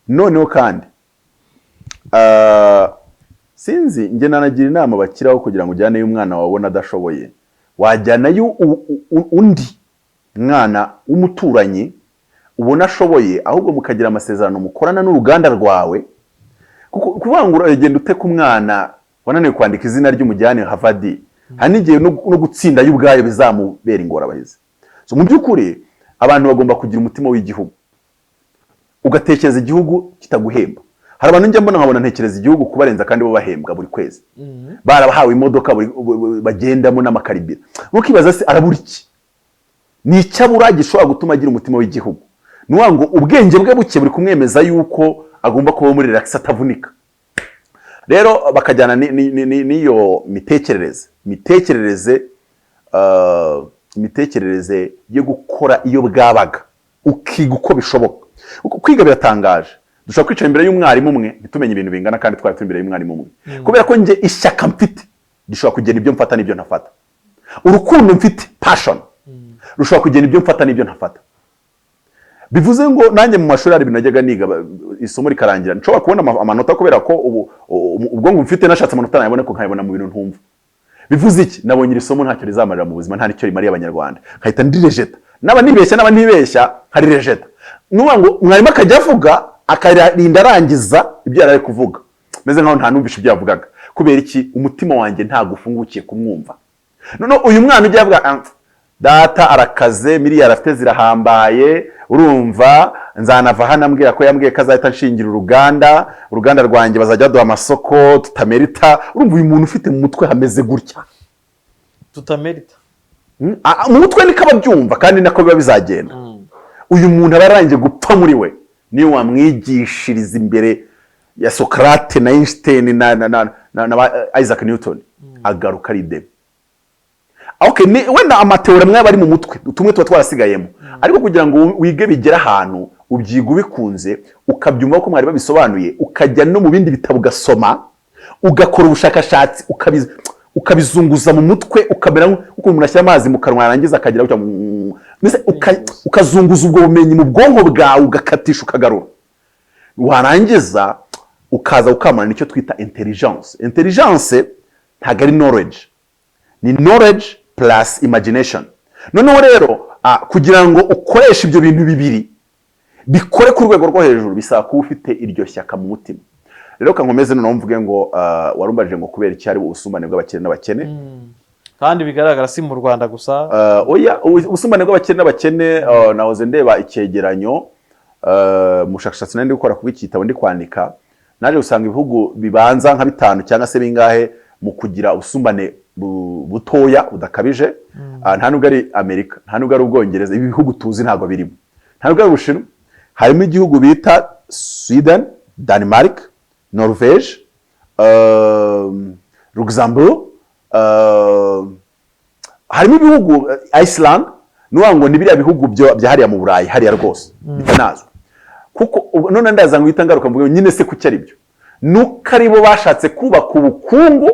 Noneho kandi sinzi nge nanagira inama bakiraho kugira ngo ujyane y'umwana wabona adashoboye, wajyanayo undi mwana w'umuturanyi ubona ashoboye, ahubwo mukagira amasezerano mukorana n'uruganda rwawe. Kuvuga ngo uragenda uteka umwana wananiwe kwandika izina ry'umujyane Harvard, hanigiye no gutsinda y'ubwayo bizamubera ingorabahizi. So mu by'ukuri abantu bagomba kugira umutima w'igihugu, ugatekereza igihugu kitaguhemba. Hari abantu njya mbona nkabona ntekereza igihugu kubarenza kandi bo bahembwa buri kwezi, barabahawe imodoka bagendamo n'amakaribira. Mukibaza se arabura iki? Ni icyabura gishobora gutuma agira umutima w'igihugu. Nuwa ngo ubwenge bwe buke buri kumwemeza yuko agomba kuba muri relax atavunika. Rero bakajyana niyo mitekerereze yo gukora iyo bwabaga, ukiga uko bishoboka. Kwiga biratangaje. Dushobora kwicara imbere y'umwarimu umwe ntitumenye ibintu bingana kandi twari turi imbere y'umwarimu umwe. Kubera ko nge ishyaka mfite gishobora kugena ibyo mfata n'ibyo ntafata. Urukundo mfite passion rushobora kugena ibyo mfata n'ibyo ntafata. Bivuze ngo nanjye mu mashuri hari ibintu najyaga niga isomo rikarangira nshobora kubona amanota kubera ko ubwonko mfite nashatse amanota nayabone ko nkayabona mu bintu ntumva. Bivuze iki? Nabonye iri somo ntacyo rizamarira mu buzima, nta nicyo rimariye abanyarwanda, nkahita ndirejeta. Naba nibeshya hari rejeta. Nuba ngo mwarimu akajya avuga akarinda arangiza ibyo yari kuvuga, meze nkaho nta numvisha ibyo yavugaga. Kubera iki? Umutima wanjye ntago ufungukiye kumwumva. None uyu mwana ujya avuga data arakaze, miliyari afite zirahambaye, urumva nzanava hano ambwira ko yambwiye ko azahita nshingira uruganda rwanjye bazajya baduha amasoko tutamerita. Urumva uyu muntu ufite mu mutwe hameze gutya, tutamerita mu mutwe niko ababyumva kandi nako biba bizagenda. Uyu muntu aba yarangiye gupfa muri we. Niyo wamwigishiriza imbere ya Socrate na Einstein na Isaac Newton agaruka ari debe. Okay, wenda amateori amwe bari mu mutwe tumwe tuba twarasigayemo, ariko kugira ngo wige bigera ahantu ubyiga ubikunze ukabyumva ko mwari babisobanuye, ukajya no mu bindi bitabo ugasoma, ugakora ubushakashatsi, ukabizunguza mu mutwe, ukamera nk'uko umuntu ashyira amazi mu kanwa yarangiza akagira ukazunguza ubwo bumenyi mu bwonko bwawe, ugakatisha ukagarura, warangiza ukaza ukamana nicyo twita intelligence. Intelligence ntabwo ari knowledge, ni knowledge plus imagination. Noneho rero kugira ngo ukoreshe ibyo bintu bibiri bikore ku rwego rwo hejuru bisaba kuba ufite iryo shyaka mu mutima. Rero kankomeze noneho mvuge ngo warumbaje ngo kubera iki ari ubusumbane bw'abakene n'abakene, kandi bigaragara si mu Rwanda gusa. Oya, ubusumbane bw'abakene n'abakene nahoze ndeba icyegeranyo mu bushakashatsi nari gukora ku igitabo ndi kwandika, naje gusanga ibihugu bibanza nka 5 cyangwa se bingahe mu kugira ubusumbane butoya budakabije. Nta nubwo ari Amerika, nta nubwo ari Ubwongereza, ibi bihugu tuzi ntago birimo. Nta nubwo ari Ubushinwa, harimo igihugu bita Sweden, Denmark, Norvège, Luxembourg, harimo ibihugu Iceland. Nuwa ngo ni biriya bihugu bya hariya mu Burayi hariya rwose bitanazwe. Kuko none ndaza ngo yitangaruka mvuge nyine se kuki ari byo, nuko ari bo bashatse kubaka ubukungu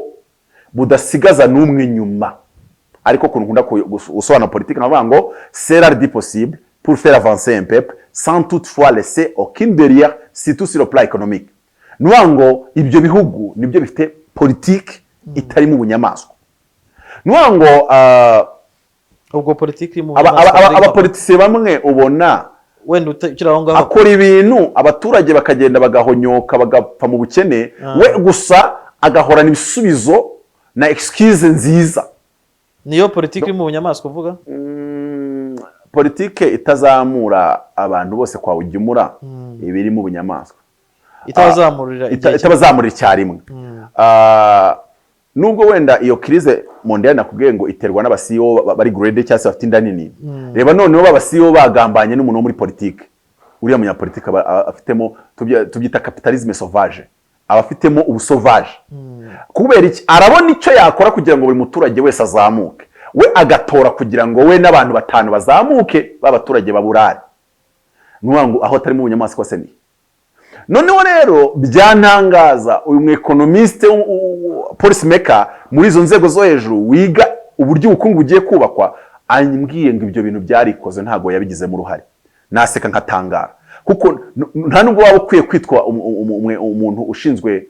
budasigaza n'umwe nyuma. Ariko kuntu nkunda gusobanura politique navuga ngo c'est l'art du possible pour faire avancer un peuple sans toutefois laisser aucune barrière, surtout sur le plan économique. Nuwa ngo ibyo bihugu nibyo bifite politique itari mu bunyamaswa. Nuwa ngo ubwo politique mu abapoliticiens bamwe ubona wenda ukiraho ngaho akora ibintu abaturage bakagenda bagahonyoka bagapfa mu bukene, we gusa agahorana ibisubizo na excuse nziza. Niyo politique mu bunyamaswa uvuga? Politique itazamura abantu bose kwa ujyumura ibiri mu bunyamaswa, itabazamurira icyarimwe. Nubwo wenda iyo crise mondiale nakubwiye ngo iterwa n'abasiyo bari grade cyangwa se bafite inda nini, reba noneho babasiyo bagambanye n'umuntu muri politique, uriya munyapolitike afitemo tubyita capitalisme sauvage, abafitemo ubusauvage. Kubera iki? Arabona icyo yakora kugira ngo buri muturage wese azamuke, we agatora kugira ngo we n'abantu 5 bazamuke b'abaturage baburare. Nuwa ngo aho atari mu bunyamaswa se ni. Noneho rero byantangaza uyu mu economiste policy maker muri izo nzego zo hejuru wiga uburyo ubukungu bugiye kubakwa, anyibwiye ngo ibyo bintu byarikoze ntago yabigizemo uruhare. Naseka nkatangara kuko nta nubwo waba ukwiye kwitwa umuntu ushinzwe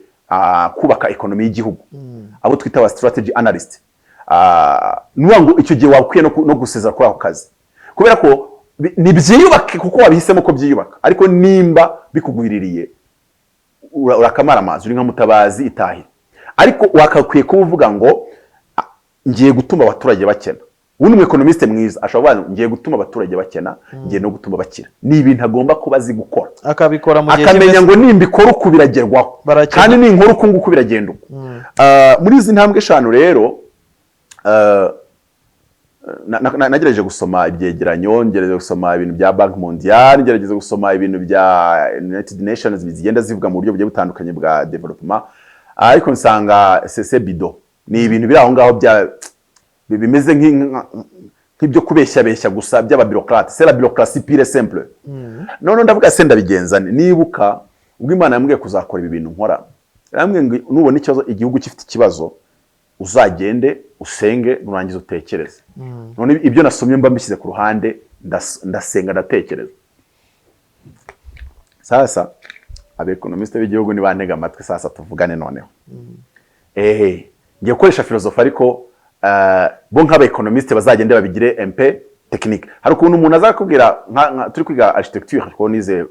kubaka ekonomi y'igihugu, abo twita aba strategy analyst. Nuwa ngo icyo gihe wakwiye no gusezera kuri ako kazi, kubera ko ni byiyubaka kuko wabihisemo ko byiyubaka, ariko nimba bikugwiririye urakamara amazi uri nka Mutabazi itahira. Ariko wakakwiye kuvuga ngo ngiye gutuma abaturage bakena. Ubundi mu economiste mwiza ashobora kuvuga ngiye gutuma abaturage bakena, ngiye no gutuma bakira. Ni ibintu agomba kuba azi gukora, akabikora mu gihe akamenya ngo nimbikora uko biragerwaho kandi ninkora uko nguko biragenda uko. Muri izi ntambwe 5 rero nagerageje gusoma ibyegeranyo, ngerageze gusoma ibintu bya Bank Mondiale, ngerageze gusoma ibintu bya United Nations zigenda zivuga mu buryo bugiye butandukanye bwa development, ariko nsanga c'est bidon. Ni ibintu biri aho ngaho bimeze nk'ibyo kubeshya gusa by'ababirokrate, c'est la bureaucratie pure et simple. None ndavuga se ndabigenzane, nibuka ubwo Imana yambwiye kuzakora ibi bintu nkora, yambwiye ngo nubona ikibazo igihugu gifite ikibazo uzagende usenge nurangiza utekereze. None ibyo nasomye mba mbishyize ku ruhande, ndasenga ndatekereza. Sasa abekonomiste b'igihugu ni bantega amatwi sasa tuvugane noneho. Ngiye gukoresha filozofi ariko bo nk'abekonomiste bazagende babigire MP technique. Hari ukuntu umuntu azakubwira turi kwiga architecture ko nize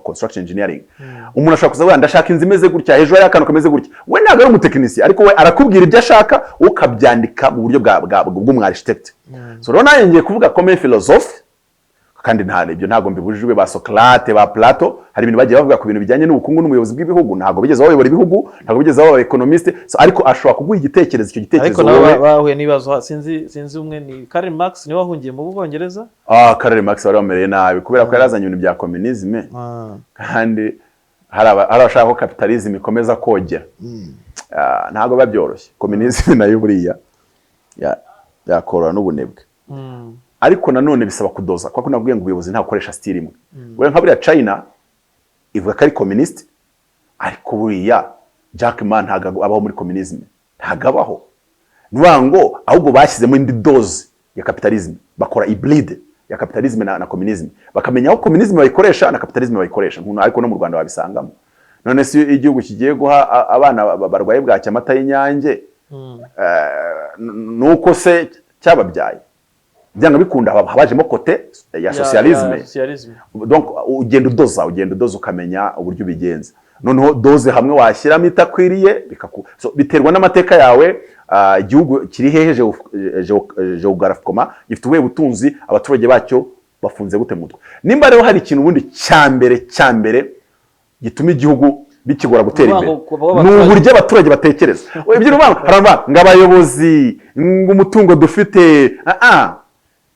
construction engineering. Umuntu ashaka kuzavuga ndashaka inzu imeze gutya, hejuru hari akantu kameze gutya. We ntabwo ari umutekinisiye ariko we arakubwira ibyo ashaka ukabyandika mu buryo bw'umu architect. So rero nayo ngiye kuvuga comme philosophe kandi ibyo ntabwo mbibujijwe ba Socrate ba Plato. Hari ibintu bagiye bavuga ku bintu bijyanye n'ubukungu n'umuyobozi bw'ibihugu, ntabwo bigeze bayobora ibihugu, ntabwo bigeze baba economiste, ariko ashobora kuguha igitekerezo, icyo gitekerezo ariko nabo bahuye n'ibibazo. Sinzi umwe ni Karl Marx niwe wahungiye mu Bwongereza. Karl Marx bari bamereye nabi kubera ko yarazanye ibintu bya communism, kandi hari abashaka ko capitalism ikomeza kogera. Ntabwo babyoroshye. Communism nayo buriya yakorana n'ubunebwe. Ariko nanone bisaba kudoza kuko nabwiye ngo ubuyobozi nta gukoresha style imwe. Wewe nka buriya China ivuga ko ari communist, ariko buriya Jack Ma ntago abaho muri communism, ntagabaho. Nubango ahubwo bashyizemo indi dose ya capitalism, bakora hybrid ya capitalism na communism, bakamenya aho communism bayikoresha na capitalism bayikoresha. Ariko no mu Rwanda babisangamo. None si igihugu kigiye guha abana barwaye bwacya amata y'inyange, nuko se cyababyaye byanga bikunda habajemo kote ya socialisme. Donc ugenda udoza ukamenya uburyo bigenza. Noneho doze hamwe washyiramo itakwiriye biterwa n'amateka yawe. Igihugu kiri hehe geographiquement, gifite ubuhe butunzi, abaturage bacyo bafunze gute mutwe. Nimba rero hari ikintu ubundi cyambere gituma igihugu bikigora gutera imbere, ni uburyo abaturage batekereza. Ibyo haramba ngabayobozi ngumutungo dufite,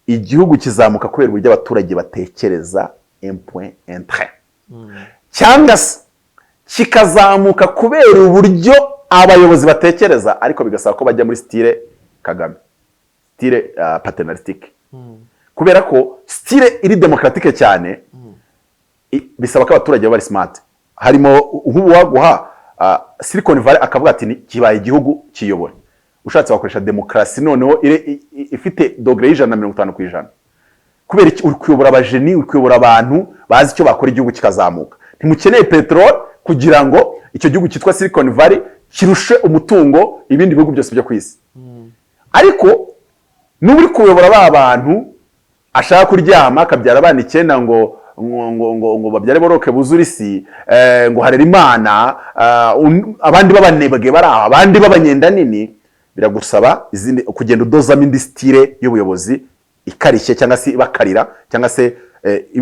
igihugu kizamuka kubera uburyo abaturage batekereza un point un trait, cyangwa se kikazamuka kubera uburyo abayobozi batekereza, ariko bigasaba ko bajya muri style Kagame, style paternalistique. Kubera ko style iri democratique cyane bisaba ko abaturage bari smart. Harimo ubu waguha Silicon Valley akavuga ati kibaye igihugu kiyobora. Ushatse wakoresha demokrasi noneho ifite dogre y'ijana na 50%. Kubera uri kuyobora abajeni, uri kuyobora abantu bazi icyo bakora igihugu kikazamuka. Ntimukeneye petrol kugira ngo icyo gihugu cyitwa Silicon Valley kirushe umutungo ibindi bihugu byose byo kwisi. Ariko n'uri kuyobora ba bantu ashaka kuryama akabyara abana 9 ngo babyare boroke buzurisi, ngo harera Imana, abandi babanebwe bari aho, abandi babanyenda nini, biragusaba kugenda udozamo indi style y'ubuyobozi ikarishye cyangwa se bakarira cyangwa se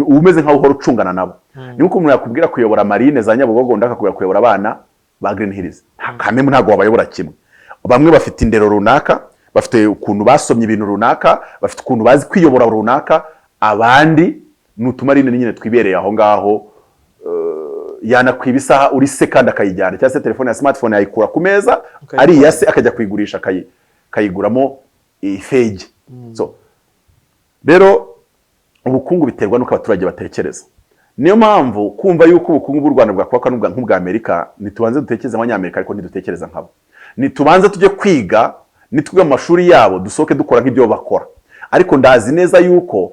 umeze nkaho uhora ucungana nabo. Ni uko umuntu yakubwira kuyobora Marine za Nyabugogo ndakakubwira kuyobora abana ba Green Hills, kamwe ntago wabayobora kimwe. Bamwe bafite indero runaka, bafite ukuntu basomye ibintu runaka, bafite ukuntu bazi kwiyobora runaka, abandi nutumarine nyine twibereye aho ngaho, yana kwibisaha uri se kandi akayijyana cyangwa se telefone ya smartphone yayikura ku meza ari yase akajya kwigurisha kayiguramo ifege. So rero ubukungu biterwa nuko abaturage batekereza. Niyo mpamvu kumva yuko ubukungu bw'u Rwanda bwakwaka nk'ubwa Amerika, nitubanze dutekereza nk'abanyamerika ariko ntidutekereza nkabo. Nitubanze tujye kwiga, nitwiga mu mashuri yabo dusoke dukora nk'ibyo bakora. Ariko ndazi neza yuko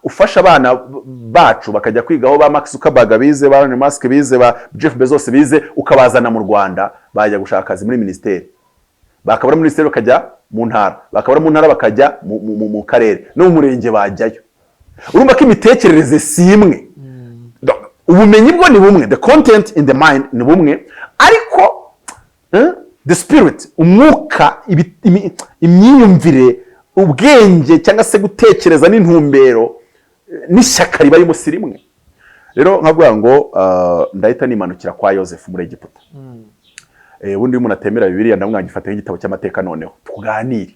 ufasha abana bacu bakajya kwiga aho ba Mark Zuckerberg bize, ba Elon Musk bize, ba Jeff Bezos bize, ukabazana mu Rwanda bajya gushaka akazi muri ministeri. Bakabura muri ministeri bakajya mu ntara, bakabura mu ntara bakajya mu karere no mu murenge bajyayo. Urumva ko imitekerereze si imwe. Ubumenyi bwo ni bumwe, the content in the mind ni bumwe, ariko the spirit, umwuka, imyiyumvire, ubwenge cyangwa se gutekereza n'intumbero n'ishyaka riba arimo si rimwe. Rero nkavuga ngo ndahita nimanukira kwa Yosefu muri Egiputa. Ubundi umuntu atemera Bibiliya ndamwagifata nk'igitabo cy'amateka noneho tuganire.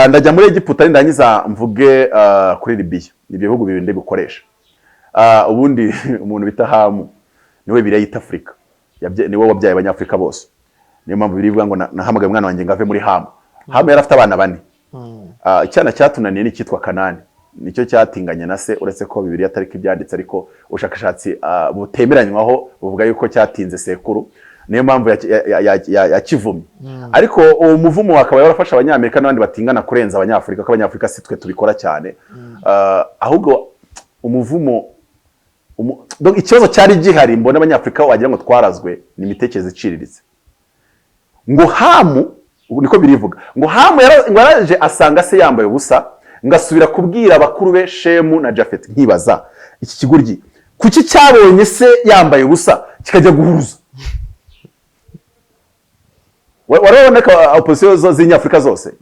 Ndajya muri Egiputa ndangiza mvuge kuri Libya. Ni ibihugu bibiri bikoresha. Ubundi umuntu bita Hamu niwe birayita Afrika. Niwe wabyaye abanyafrika bose. Niyo mpamvu birivuga ngo nahamagaye umwana wanjye ngave muri Hamu. Hamu yari afite abana 4. Icyana cyatunaniye ni cyitwa Kanani. Nicyo cyatinganye na se, uretse ko Bibiliya atari ibyanditse ariko ubushakashatsi butemeranywaho buvuga yuko cyatinze sekuru. Niyo mpamvu yakivumye. Ariko uwo muvumo wakaba yarafasha abanyamerika n'abandi batingana kurenza abanyafrika, ko abanyafrika si twe tubikora cyane. Ahubwo umuvumo donc ikibazo cyari gihari mbona abanyafrika wagira ngo twarazwe ni imitekerereze iciriritse ngo Hamu niko birivuga ngo Hamu yaraje asanga se yambaye ubusa ngasubira kubwira abakuru be Shemu na Jafet nkibaza iki kiguryi kuki cyabonye se yambaye ubusa kikajya guhuruza warabona ko opposition z'inyafrika zose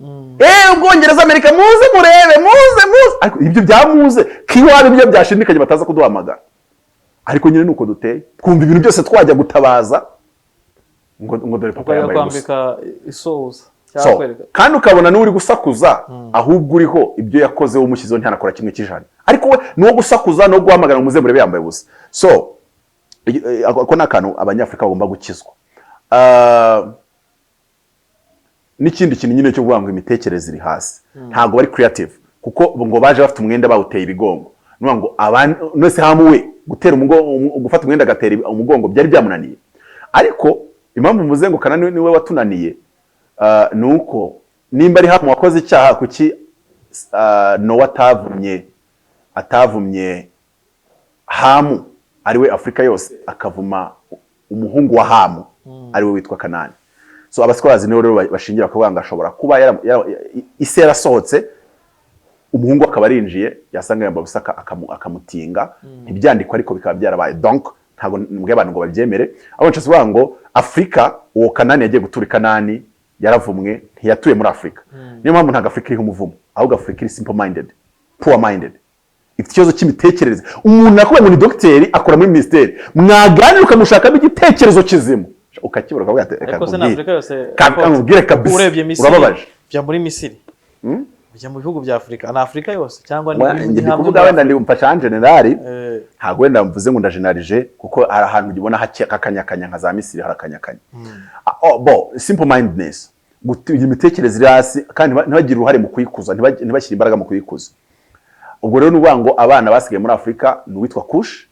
Ubwongereza Amerika muze murebe ariko ibyo byamuze kiwabe ibyo byashindikanye bataza kuduhamagara ariko nyine nuko duteye twumva ibintu byose twajya gutabaza ngo dore papa yambaye kwambika isoza kandi ukabona n'uri gusakuza ahubwo uriho ibyo yakoze umushyizeho ntanakora kimwe cy'ijana ariko we no gusakuza no guhamagara umuze murebe yambaye ubusa so ako nakantu abanyafrika bagomba gukizwa n'ikindi kintu nyine cyo kuvuga ngo imitekerereze iri hasi ntago bari creative kuko ngo baje bafite umwenda bawuteye ibigongo nuvuga ngo abantu nose hamuwe gutera gufata umwenda agatera umugongo byari byamunaniye ariko impamvu muze ngo kana niwe watunaniye nuko nimba ari Hamu wakoze icyaha kuki Nowa atavumye Hamu ariwe Afrika yose akavuma umuhungu wa Hamu ariwe witwa Kanani so abaswarazi niho rero bashingira bakavuga ngo ashobora kuba ise yarasohotse umuhungu akaba arinjiye yasanga yamba busaka akamutinga ntibyandikwa ariko bikaba byarabaye donc ntago mbwe abantu ngo babyemere abo nshase vuga ngo Afrika uwo Kanani yagiye gutura Kanani yaravumwe ntiyatuye muri Afrika niyo mpamvu ntago Afrika iri umuvumo ahubwo Afrika iri simple minded poor minded ifite ikibazo cy'imitekerereze umuntu akubaye ngo ni docteur akora muri ministeri mwaganira ukamushaka igitekerezo kizimo ukakibura kavuga ati ariko se na Afrika yose kamubwire kabisa urababaje bya muri Misiri bya mu bihugu bya Afrika na Afrika yose cyangwa ni kuvuga wenda ndi umfasha generali ntago wenda mvuze ngo ndageneralije kuko hari ahantu ubona hakanyakanya nka za Misiri harakanyakanya simple mindedness imitekerereze iri hasi kandi ntibagire uruhare mu kuyikuza ntibashyire imbaraga mu kuyikuza ubwo rero nuvuga ngo abana basigaye muri Afrika ni witwa Kush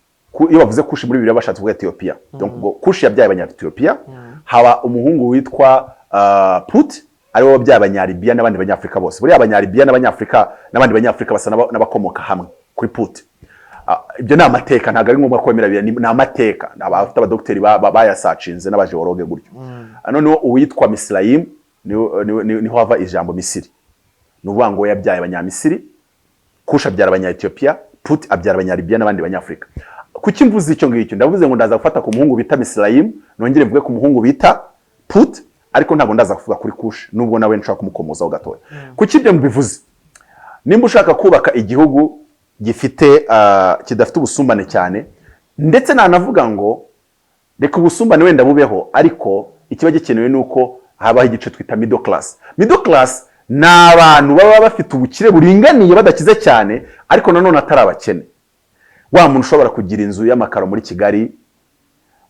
iyo bavuze Kush muri Bibiliya bashatse kuvuga Ethiopia donc ngo Kush yabyaye abanya-Ethiopia haba umuhungu witwa Put ariwe wabyaye abanya-Libya n'abandi banyafrika bose buri abanya-Libya n'abanyafrika n'abandi banyafrika basa n'abakomoka hamwe kuri Put ibyo ni amateka ntago ari ngombwa kwemera bya ni amateka abafite abadoktori bayasacinze n'abajeologe gutyo none uwitwa Misraim niho hava ijambo Misiri nuvuga ngo yabyaye abanya-Misiri Kush abyara abanya-Ethiopia Put abyara abanya-Libya n'abandi banyafrika kuki mvuze icyo ngicyo ndavuze ngo ndaza gufata ku muhungu bita Misraim nongere mvuge ku muhungu bita Put ariko ntago ndaza kuvuga kuri Kush nubwo nawe nshaka kumukomozaho gatoya kuki ibyo mbivuze nimba ushaka kubaka igihugu gifite kidafite ubusumbane cyane ndetse nanavuga ngo reka ubusumbane wenda bubeho ariko ikiba gikenewe nuko habaho igice twita middle class ni abantu baba bafite ubukire buringaniye badakize cyane ariko nanone atari abakene wa muntu ushobora kugira inzu y'amakaro muri Kigali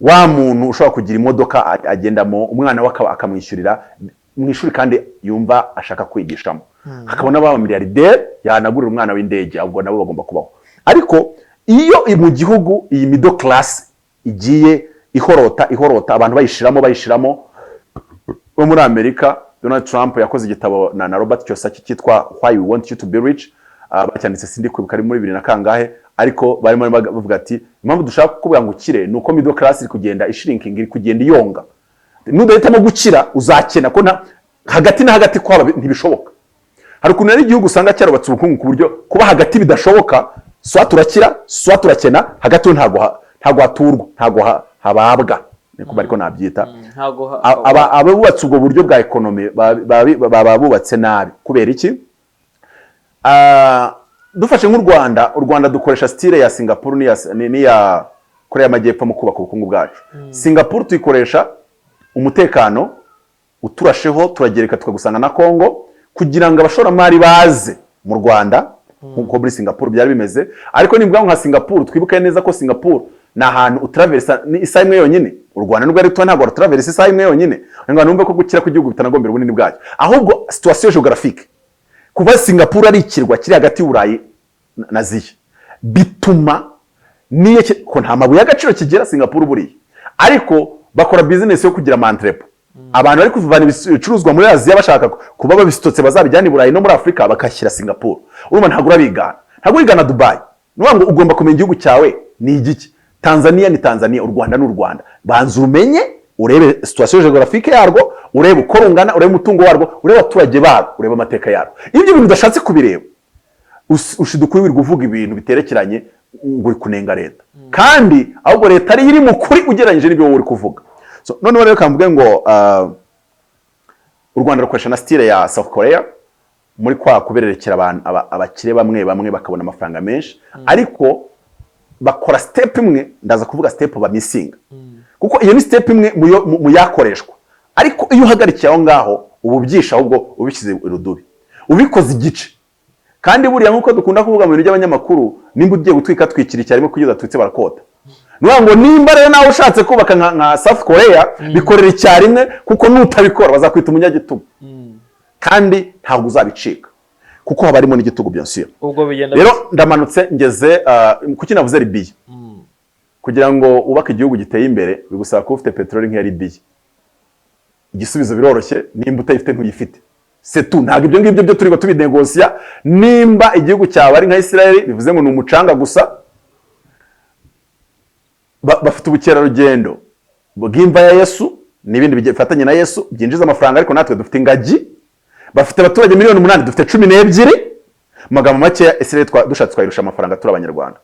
wa muntu ushobora kugira imodoka agendamo umwana we akamwishyurira mu ishuri kandi yumva ashaka kwigishamo hakabona baba miliyarderi yanagurira umwana w'indege ahubwo nabo bagomba kubaho ariko iyo mu gihugu iyi middle class igiye ihorota abantu bayishiramo bo muri Amerika Donald Trump yakoze igitabo na Robert Kiyosaki cyitwa Why We Want You to Be Rich bacyanditse sindi kwibuka ari muri 2000 na kangahe ariko barimo bavuga ati impamvu dushaka kuvuga ngo ukire nuko middle class iri kugenda ishrinking iri kugenda iyonga nudahitamo gukira uzakena ko hagati na hagati kwaba ntibishoboka hari ukuntu ari igihugu usanga cyarubatse ubukungu ku buryo kuba hagati bidashoboka swa turakira swa turakena hagati ntago haturwa ntago hababwa niko bariko nabyita abubatse ubwo buryo bwa economy babubatse nabi kubera iki dufashe nk'u Rwanda dukoresha style ya Singapore ni ya Korea y'Amajyepfo mu kubaka ubukungu bwacu Singapore tuyikoresha umutekano uturasheho turagereka tukagusanga na Kongo kugira ngo abashoramari baze mu Rwanda nkuko muri Singapore byari bimeze ariko nimbwa nka Singapore twibuke neza ko Singapore na ahantu utraversa ni isaha imwe yonyine u Rwanda nubwo ari tuwa ntabwo utraversa isaha imwe yonyine ngo numve ko gukira ku gihugu bitanagombera ubunini bwacyo ahubwo situation geographique kuba Singapore ari ikirwa kiri hagati y'Uburayi na Aziya bituma niye ko nta mabuye y'agaciro kigera Singapore buriye ariko bakora business yo kugira mantrepo abantu bari kuvana ibicuruzwa muri Aziya bashaka kuba babisitotse bazabijyana i Burayi no muri Afrika bakashyira Singapore urumva ntabwo urabigana Dubai nuvuga ngo ugomba kumenya igihugu cyawe ni igiki. Tanzania ni Tanzania, u Rwanda ni u Rwanda. Banza umenye, urebe situation geographique yarwo, urebe uko rungana, urebe umutungo warwo, urebe abaturage barwo, urebe amateka yarwo. Ibyo bintu udashatse kubireba, ushidukuri wirirwa uvuga ibintu biterekeranye ngo uri kunenga leta. Kandi ahubwo leta ari iri mu kuri ugereranyije n'ibyo wowe uri kuvuga. So none rero kamvuge ngo u Rwanda rukoresha na style ya South Korea muri kwa kubererekera abantu abakire bamwe bakabona amafaranga menshi, ariko bakora step imwe, ndaza kuvuga step ba missing. Kuko iyo ni step imwe mu yakoreshwa. Ariko iyo uhagarikiye aho ngaho ububyisha ahubwo ubishyize urudubi. Ubikoze igice. Kandi buriya nkuko dukunda kuvuga mu bintu by'abanyamakuru, nimba ugiye gutwika twikira icyarimo kugeza twitse barakota. Nuvuga ngo nimba rero nawe ushatse kubaka nka South Korea bikorera icyarimwe, kuko nutabikora bazakwita umunyagitugu. Kandi ntabwo uzabicika, kuko haba harimo n'igitugu bien sûr. Rero ndamanutse ngeze kuki navuze Libya. Kugira ngo ubake igihugu giteye imbere bigusaba ko ufite petroli nk'iya Libya. Igisubizo biroroshye, nimba utayifite ntuyifite. C'est tout. Ntabwo ibyo ngibyo byo turi tubinegosia. Nimba igihugu cyawe ari nka Israel bivuze ngo ni umucanga gusa, bafite ubukerarugendo bw'imva ya Yesu n'ibindi bifatanye na Yesu byinjiza amafaranga, ariko natwe dufite ingagi. Bafite abaturage 8,000,000, dufite 12. Magambo make Israel dushatse twayirusha amafaranga turi abanyarwanda,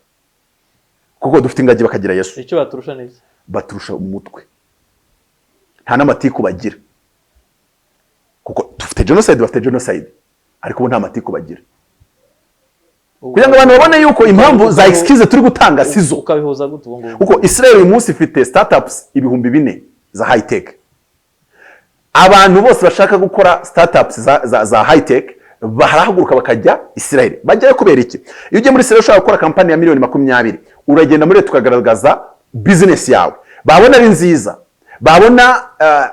kuko dufite ingagi bakagira Yesu. Icyo baturusha neza, baturusha umutwe, nta n'amatiku bagira. Kuko dufite genocide, ariko ubu nta matiku bagira. Kugira ngo abantu babone yuko impamvu za excuse turi gutanga sizo. Ukabihuza gute ubu ngubu? Kuko Israel uyu munsi ifite startups 4,000 za high tech. Abantu bose bashaka gukora startups za high tech barahaguruka bakajya Israel. Bajyayo kubera iki? Iyo ugiye muri Israel ushaka gukora kampani ya $20,000,000, uragenda muri tukagaragaza business yawe. Babona ari nziza, babona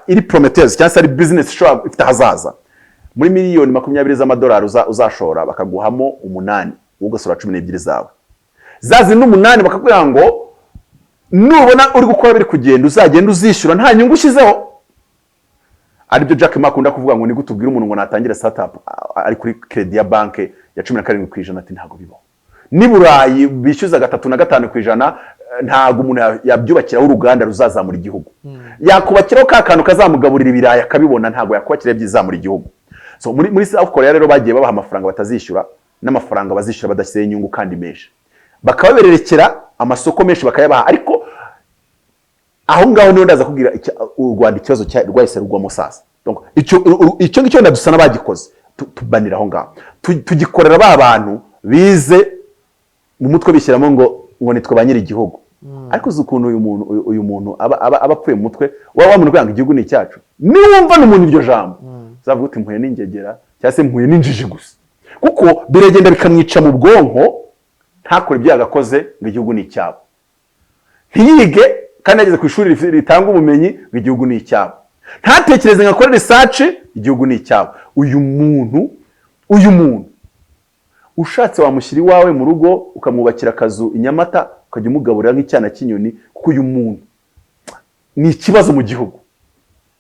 iri prometheuse cyangwa se ari business shop ifite hazaza. Muri $20,000,000 z'amadolari uzashora bakaguhamo 8, ugasora 12 zawe. Zazi n'8 bakakubwira ngo nubona uri gukora biri kugenda uzagenda uzishyura nta nyungu ushyizeho. Aribyo Jack Ma akunda kuvuga ngo ni gutubwira umuntu ngo natangira startup ari kuri credit ya banke ya 17% ati ntago bibaho. Ni Burayi bishyuza 3 na 5% ntago umuntu yabyubakiraho uruganda ruzazamura igihugu. Yakubakiraho ka kantu kazamugaburira ibiraya akabibona, ntago yakubakira byizamura igihugu. So muri South Korea rero bagiye babaha amafaranga batazishyura, n'amafaranga bazishyura badashyize inyungu kandi menshi. Bakababererekera amasoko menshi bakayabaha, ariko aho ngaho niho ndaza kubwira u Rwanda ikibazo cya rwahise rugwamo sasa. Donc icyo ngicyo ndadusana bagikoze tubanira aho ngaho. Tugikorera ba bantu bize mu mutwe bishyiramo ngo nitwe banyira igihugu. Ariko ukuntu uyu muntu aba apfuye mu mutwe wa muntu kwanga igihugu ni cyacu. Niwumva n'umuntu iryo jambo zavuga uti mpuye n'ingegera cyangwa se mpuye n'injiji gusa, kuko biragenda bikamwica mu bwonko, ntakore ibyo yagakoze ngo igihugu ni icyabo. Ntiyige kandi ageze ku ishuri ritanga ubumenyi ngo igihugu ni icyabo. Ntatekereze ngo akore research, igihugu ni icyabo. Uyu muntu ushatse wamushyira iwawe mu rugo ukamwubakira akazu inyamata ukajya umugaburira nk'icyana cy'inyoni, kuko uyu muntu ni ikibazo mu gihugu.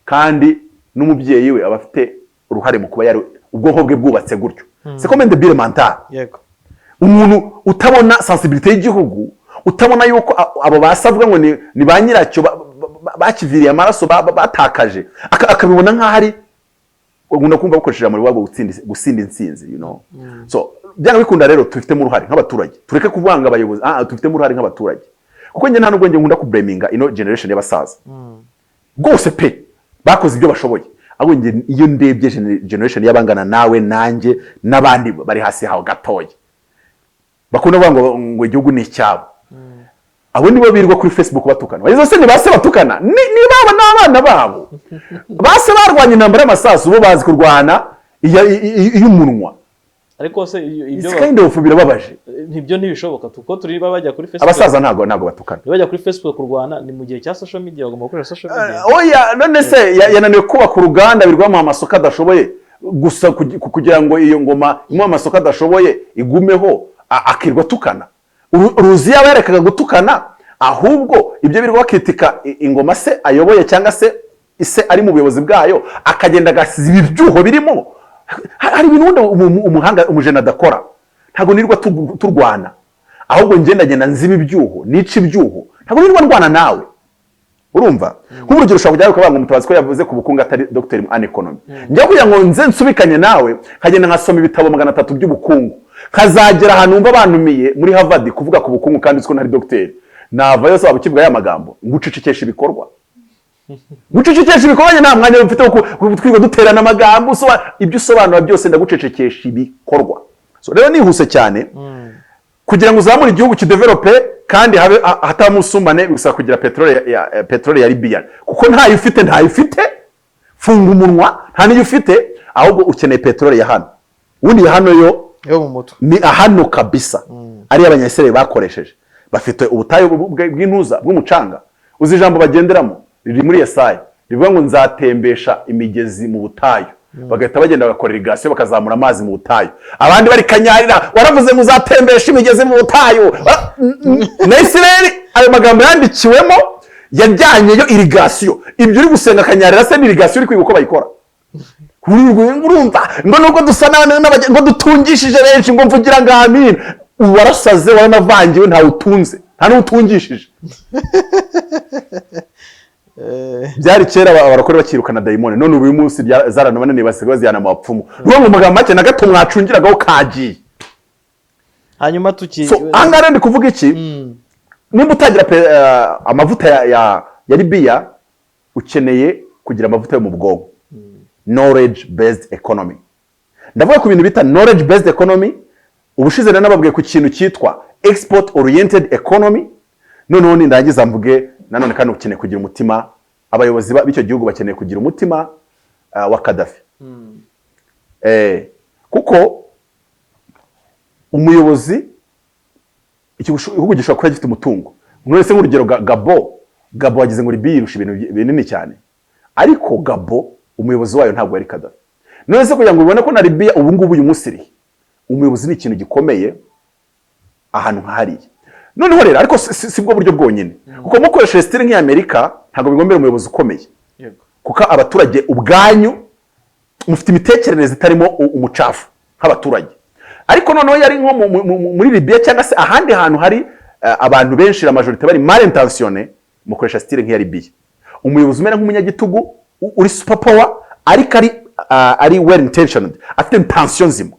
Kandi n'umubyeyi we abafite uruhare mu kuba yari ubwonko bwe bwubatse gutyo. C'est comme un débile mental. Yego. Umuntu utabona sensibilité y'igihugu, utabona yuko abo basavuga ngo ni ba nyiracyo bakiviriye amaraso batakaje, akabibona nk'ahari ugunda kumva gukoresheje muri wabo gusinda insinzi, you know. So byanga bikunda rero tufitemo uruhare nk'abaturage, tureke kuvanga abayobozi, tufitemo uruhare nk'abaturage. Kuko nge nta nubwo nge nkunda kublaminga ino generation y'abasaza. Gose pe bakoze ibyo bashoboye. Ahubwo nge iyo ndebye generation y'abangana nawe nanjye n'abandi bari hasi hawo gatoya, bakunda kuvuga ngo igihugu ni icyabo. Abo nibo birirwa kuri Facebook batukana. Bayizo se ni base batukana. Ni baba n'abana babo. Base barwanya intambara y'amasasu bo bazi kurwana iy'umunwa. Ariko se ibyo kind of birababaje. Ntibyo ntibishoboka tuko turi bajya kuri Facebook. Abasaza ntago batukana. Bajya kuri Facebook kurwana ni mu gihe cya social media, bagomba gukoresha social media. Oya none se yananiwe kuba ku ruganda birwamo amasoko adashoboye gusa kugira ngo iyo ngoma imwe amasoko adashoboye igumeho akirwa tukana. Ruzi yaberekaga gutukana, ahubwo ibyo birwa kritika ingoma se ayoboye cyangwa se ise ari mu buyobozi bwayo, akagenda gasiza ibyuho birimo. Hari ibintu umuhanga umujena adakora. Ntago nirwa turwana. ahubwo ngenda nziba ibyuho nica ibyuho ntabwo niba ndwana nawe urumva nk'urugero ushobora kujya ukavuga ngo Mutabazi ko yavuze ku bukungu atari Dr. an economy njya kugira ngo nze nsubikanye nawe nkagenda nkasoma ibitabo 300 by'ubukungu kazagera ahantu umva bantumiye muri Harvard kuvuga ku bukungu kandi uziko ntari docteur nava yose abukibwa ya magambo ngucicikesha ibikorwa gucicikesha ibikorwa nta mwanya mfite wo twiga duterana amagambo ibyo usobanura byose ndagucicikesha ibikorwa so rero nihuse cyane kugira ngo uzamure igihugu kidevelope kandi habe hatamusumbane gusa kugira petrole ya Libya kuko ntayo ufite funga umunwa nta niyo ufite ahubwo ukeneye petrole ya hano ubundi ya hano yo mu mutwe ni ahano kabisa ari abanyesere bakoresheje bafite ubutayu bw'intuza bw'umucanga uzi ijambo bagenderamo riri muri Yesaya rivuga ngo nzatembesha imigezi mu butayu bagahita bagenda bagakora irigasiyo bakazamura amazi mu butayu abandi bari kanyarira waravuze ngo uzatembesha imigezi mu butayu na Isirayeli ayo magambo yandikiwemo yajyanyeyo irigasiyo ibyo uri gusenga kanyarira se n'irigasiyo uri kwiga uko bayikora urumva ngo nubwo dusa ngo dutungishije benshi ngo mvugira ngo amin warasaze waranavangiwe ntawe utunze nta n'utungishije byari kera abarakore bakirukana dayimoni none ubu uyu munsi zaranabananiye basigaye baziyana mu bapfumu ruwo mu magambo make na gato mwacungiragaho kagiye hanyuma angara ndi kuvuga iki nimba utagira amavuta ya Libya ukeneye kugira amavuta yo mu bwonko knowledge based economy ndavuga ku bintu bita knowledge based economy ubushize nababwiye ku kintu cyitwa export oriented economy noneho nindangiza mvuge nanone kandi ukeneye kugira umutima abayobozi b'icyo gihugu bakeneye kugira umutima wa Gaddafi kuko umuyobozi igihugu gishobora kuba gifite umutungo mwese nk'urugero Gabo wagize ngo Libya irusha ibintu binini cyane ariko Gabo umuyobozi wayo ntabwo yari Gaddafi none se kugira ngo ubone ko na Libya ubu ngubu uyu musiri umuyobozi ni ikintu gikomeye ahantu nk'ahariye noneho rero ariko si bwo buryo bwonyine kuko mukoresheje style nk'Amerika ntabwo bigombera umuyobozi ukomeye kuko abaturage ubwanyu mufite imitekerereze itarimo umucafu nk'abaturage ariko noneho yari nko muri Libya cyangwa se ahandi hantu hari abantu benshi la majorité bari mal intentionné mukoresha style nk'iya Libya umuyobozi umera nk'umunyagitugu uri super power ariko ari well intentioned afite intention nzima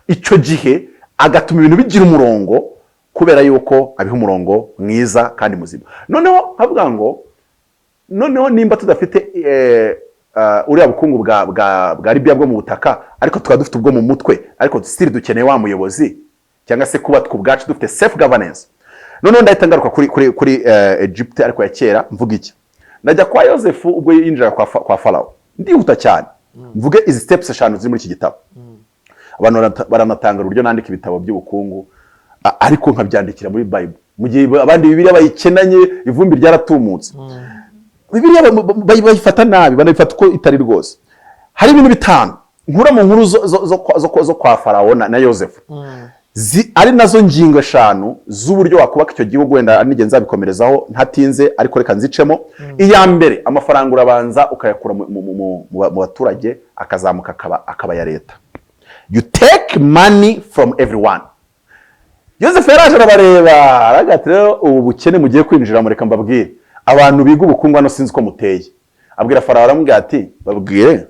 icyo gihe agatuma ibintu bigira umurongo kubera yuko abiha umurongo mwiza kandi muzima noneho havuga ngo noneho nimba tudafite uriya bukungu bwa Libya bwo mu butaka ariko tukaba dufite ubwo mu mutwe ariko still dukeneye wa muyobozi cyangwa se kuba twubwacu dufite self governance noneho ndahita ngaruka kuri Egypt ariko ya kera mvuga iki ndajya kwa Joseph ubwo yinjira kwa Farao ndihuta cyane mvuge izi steps 5 ziri muri iki gitabo abantu baranatanga uburyo nandika ibitabo by'ubukungu ariko nkabyandikira muri Bible mu gihe abandi Bibiliya bayikenanye ivumbi ryaratumutse Bibiliya bayifata nabi banayifata uko itari rwose hari ibintu bitanu nkura mu nkuru zo kwa Farao na Joseph ari nazo ngingo 5 z'uburyo wakubaka icyo gihugu wenda nigenza bikomerezaho ntatinze ariko reka nzicemo iya mbere amafaranga urabanza ukayakura mu baturage akazamuka akaba ya leta you take money from everyone Joseph yaraje arabareba aragati rero ubu bukene mugiye kwinjira mureka mbabwire abantu biga ubukungu hano sinzi ko muteye abwira Farao aramubwira ati babwire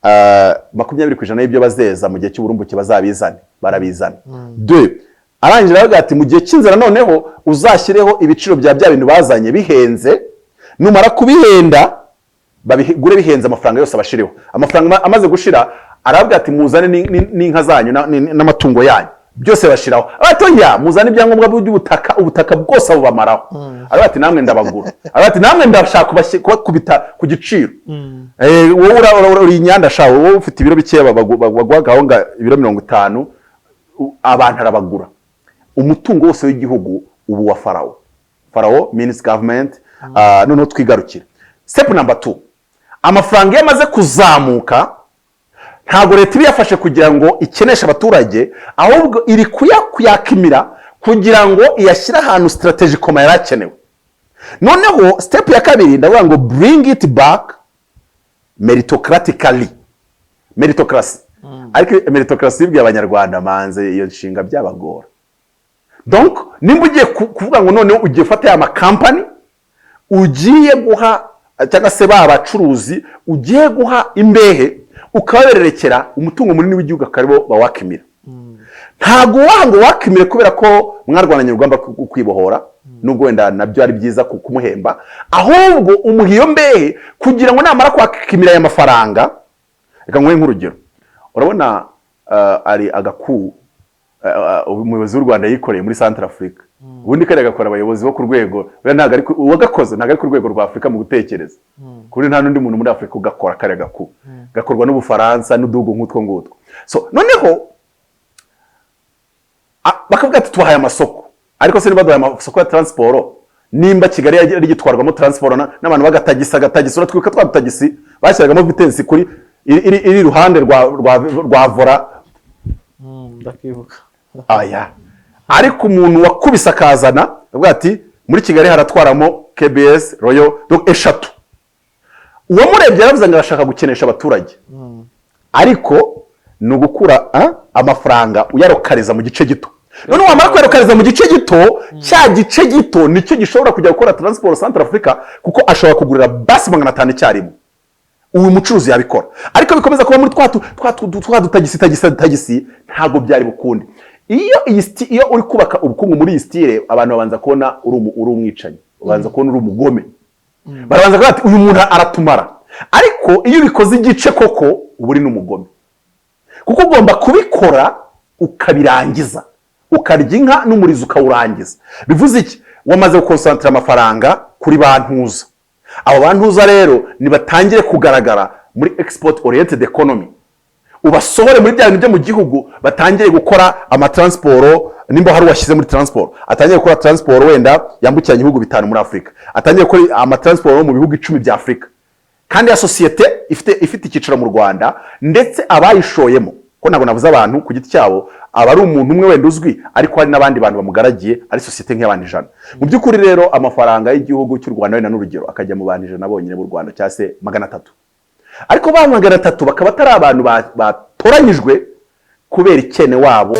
20% y'ibyo bazeza mu gihe cy'uburumbuke bazabizane barabizana 2 arangira aravuga ati mu gihe cy'inzara noneho uzashyireho ibiciro bya bintu bazanye bihenze numara kubihenda babigure bihenze amafaranga yose abashireho amafaranga amaze gushira aravuga ati muzane n'inka zanyu n'amatungo yanyu byose bashiraho abatoya muzane ibyangombwa by'ubutaka ubutaka bwose abo bamaraho aravuga ati namwe ndabagura aravuga ati namwe ndashaka kubita ku giciro wowe uri inyanda shawo wowe ufite ibiro bikeya bagwagaho nga ibiro 50 abantu arabagura umutungo wose w'igihugu ubu wa Farao means government noneho twigarukira step number 2 amafaranga yamaze kuzamuka ntabwo leta ibiyafashe kugira ngo ikeneshe abaturage ahubwo iri kuyakimira kugira ngo iyashyire ahantu strategic koma yarakenewe noneho step ya kabiri ndavuga ngo bring it back meritocratically meritocracy ariko meritocracy ibyo abanyarwanda manze iyo nshinga byabagora donc nimba ugiye kuvuga ngo noneho ugiye ufata ya makampani ugiye guha cyangwa se ba bacuruzi ugiye guha imbehe ukababererekera umutungo munini w'igihugu akaribo bawakimira ntago wango wakimire kubera ko mwarwananye urugamba kwibohora nubwo wenda nabyo ari byiza kumuhemba ahubwo umuhiyo mbehe kugira ngo namara kwakimira aya mafaranga reka nkwe nk'urugero urabona ari agaku umuyobozi w'u Rwanda yikoreye muri Central Africa ubundi kare gakora abayobozi bo ku rwego ntago ari uwagakoze ntago ari ku rwego rwa Afrika mu gutekereza kuri nta nundi muntu muri Afrika ugakora kare gaku gakorwa n'Ubufaransa n'uduhugu nk'utwo ngutwo so noneho bakavuga ati tubahaye amasoko ariko se niba duhaye amasoko ya transport nimba Kigali yari gitwarwamo transport n'abantu bagatagisa uratwika twatagisi bashyiragamo vitesse kuri iri ruhande rwa vora ndakibuka aya ariko umuntu wakubise akazana avuga ati muri Kigali haratwaramo KBS Royal donc eshatu uwo murebye yaravuze ngo arashaka gukenesha abaturage ariko no gukura amafaranga uyarokariza mu gice gito none wamara kwerokariza mu gice gito cya gice gito nicyo gishobora kujya gukora transport Central Africa kuko ashobora kugurira basi 500 cyarimo uyu mucuruzi yabikora ariko bikomeza kuba muri tagisi ntago byari bukundi iyo uri kubaka ubukungu muri iyi style abantu babanza kubona uri umwicanyi babanza kubona uri umugome barabanza kuvuga ati uyu muntu aratumara ariko iyo ubikoze igice koko uburi n'umugome kuko ugomba kubikora ukabirangiza ukarya inka n'umurizo ukawurangiza bivuze iki wamaze gukonsantra amafaranga kuri bantuza abo bantuza rero nibatangire kugaragara muri export oriented economy ubasohore muri bya bintu byo mu gihugu batangire gukora amatransport nimba hari washyize muri transport atangire gukora transport wenda yambukiranya ibihugu bitanu muri Afrika atangire gukora amatransport mu bihugu 10 bya Afrika kandi ya societe ifite ikiciro mu Rwanda ndetse abayishoyemo ko ntabwo navuze abantu ku giti cyabo aba ari umuntu umwe wenda uzwi ariko hari n'abandi bantu bamugaragiye ari societe nk'abandi 100 mu by'ukuri rero amafaranga y'igihugu cy'u Rwanda wenda n'urugero akajya mu bantu 100 bonyine mu Rwanda cyangwa se 300 ariko ba 300 bakaba atari abantu batoranyijwe kubera ikene wabo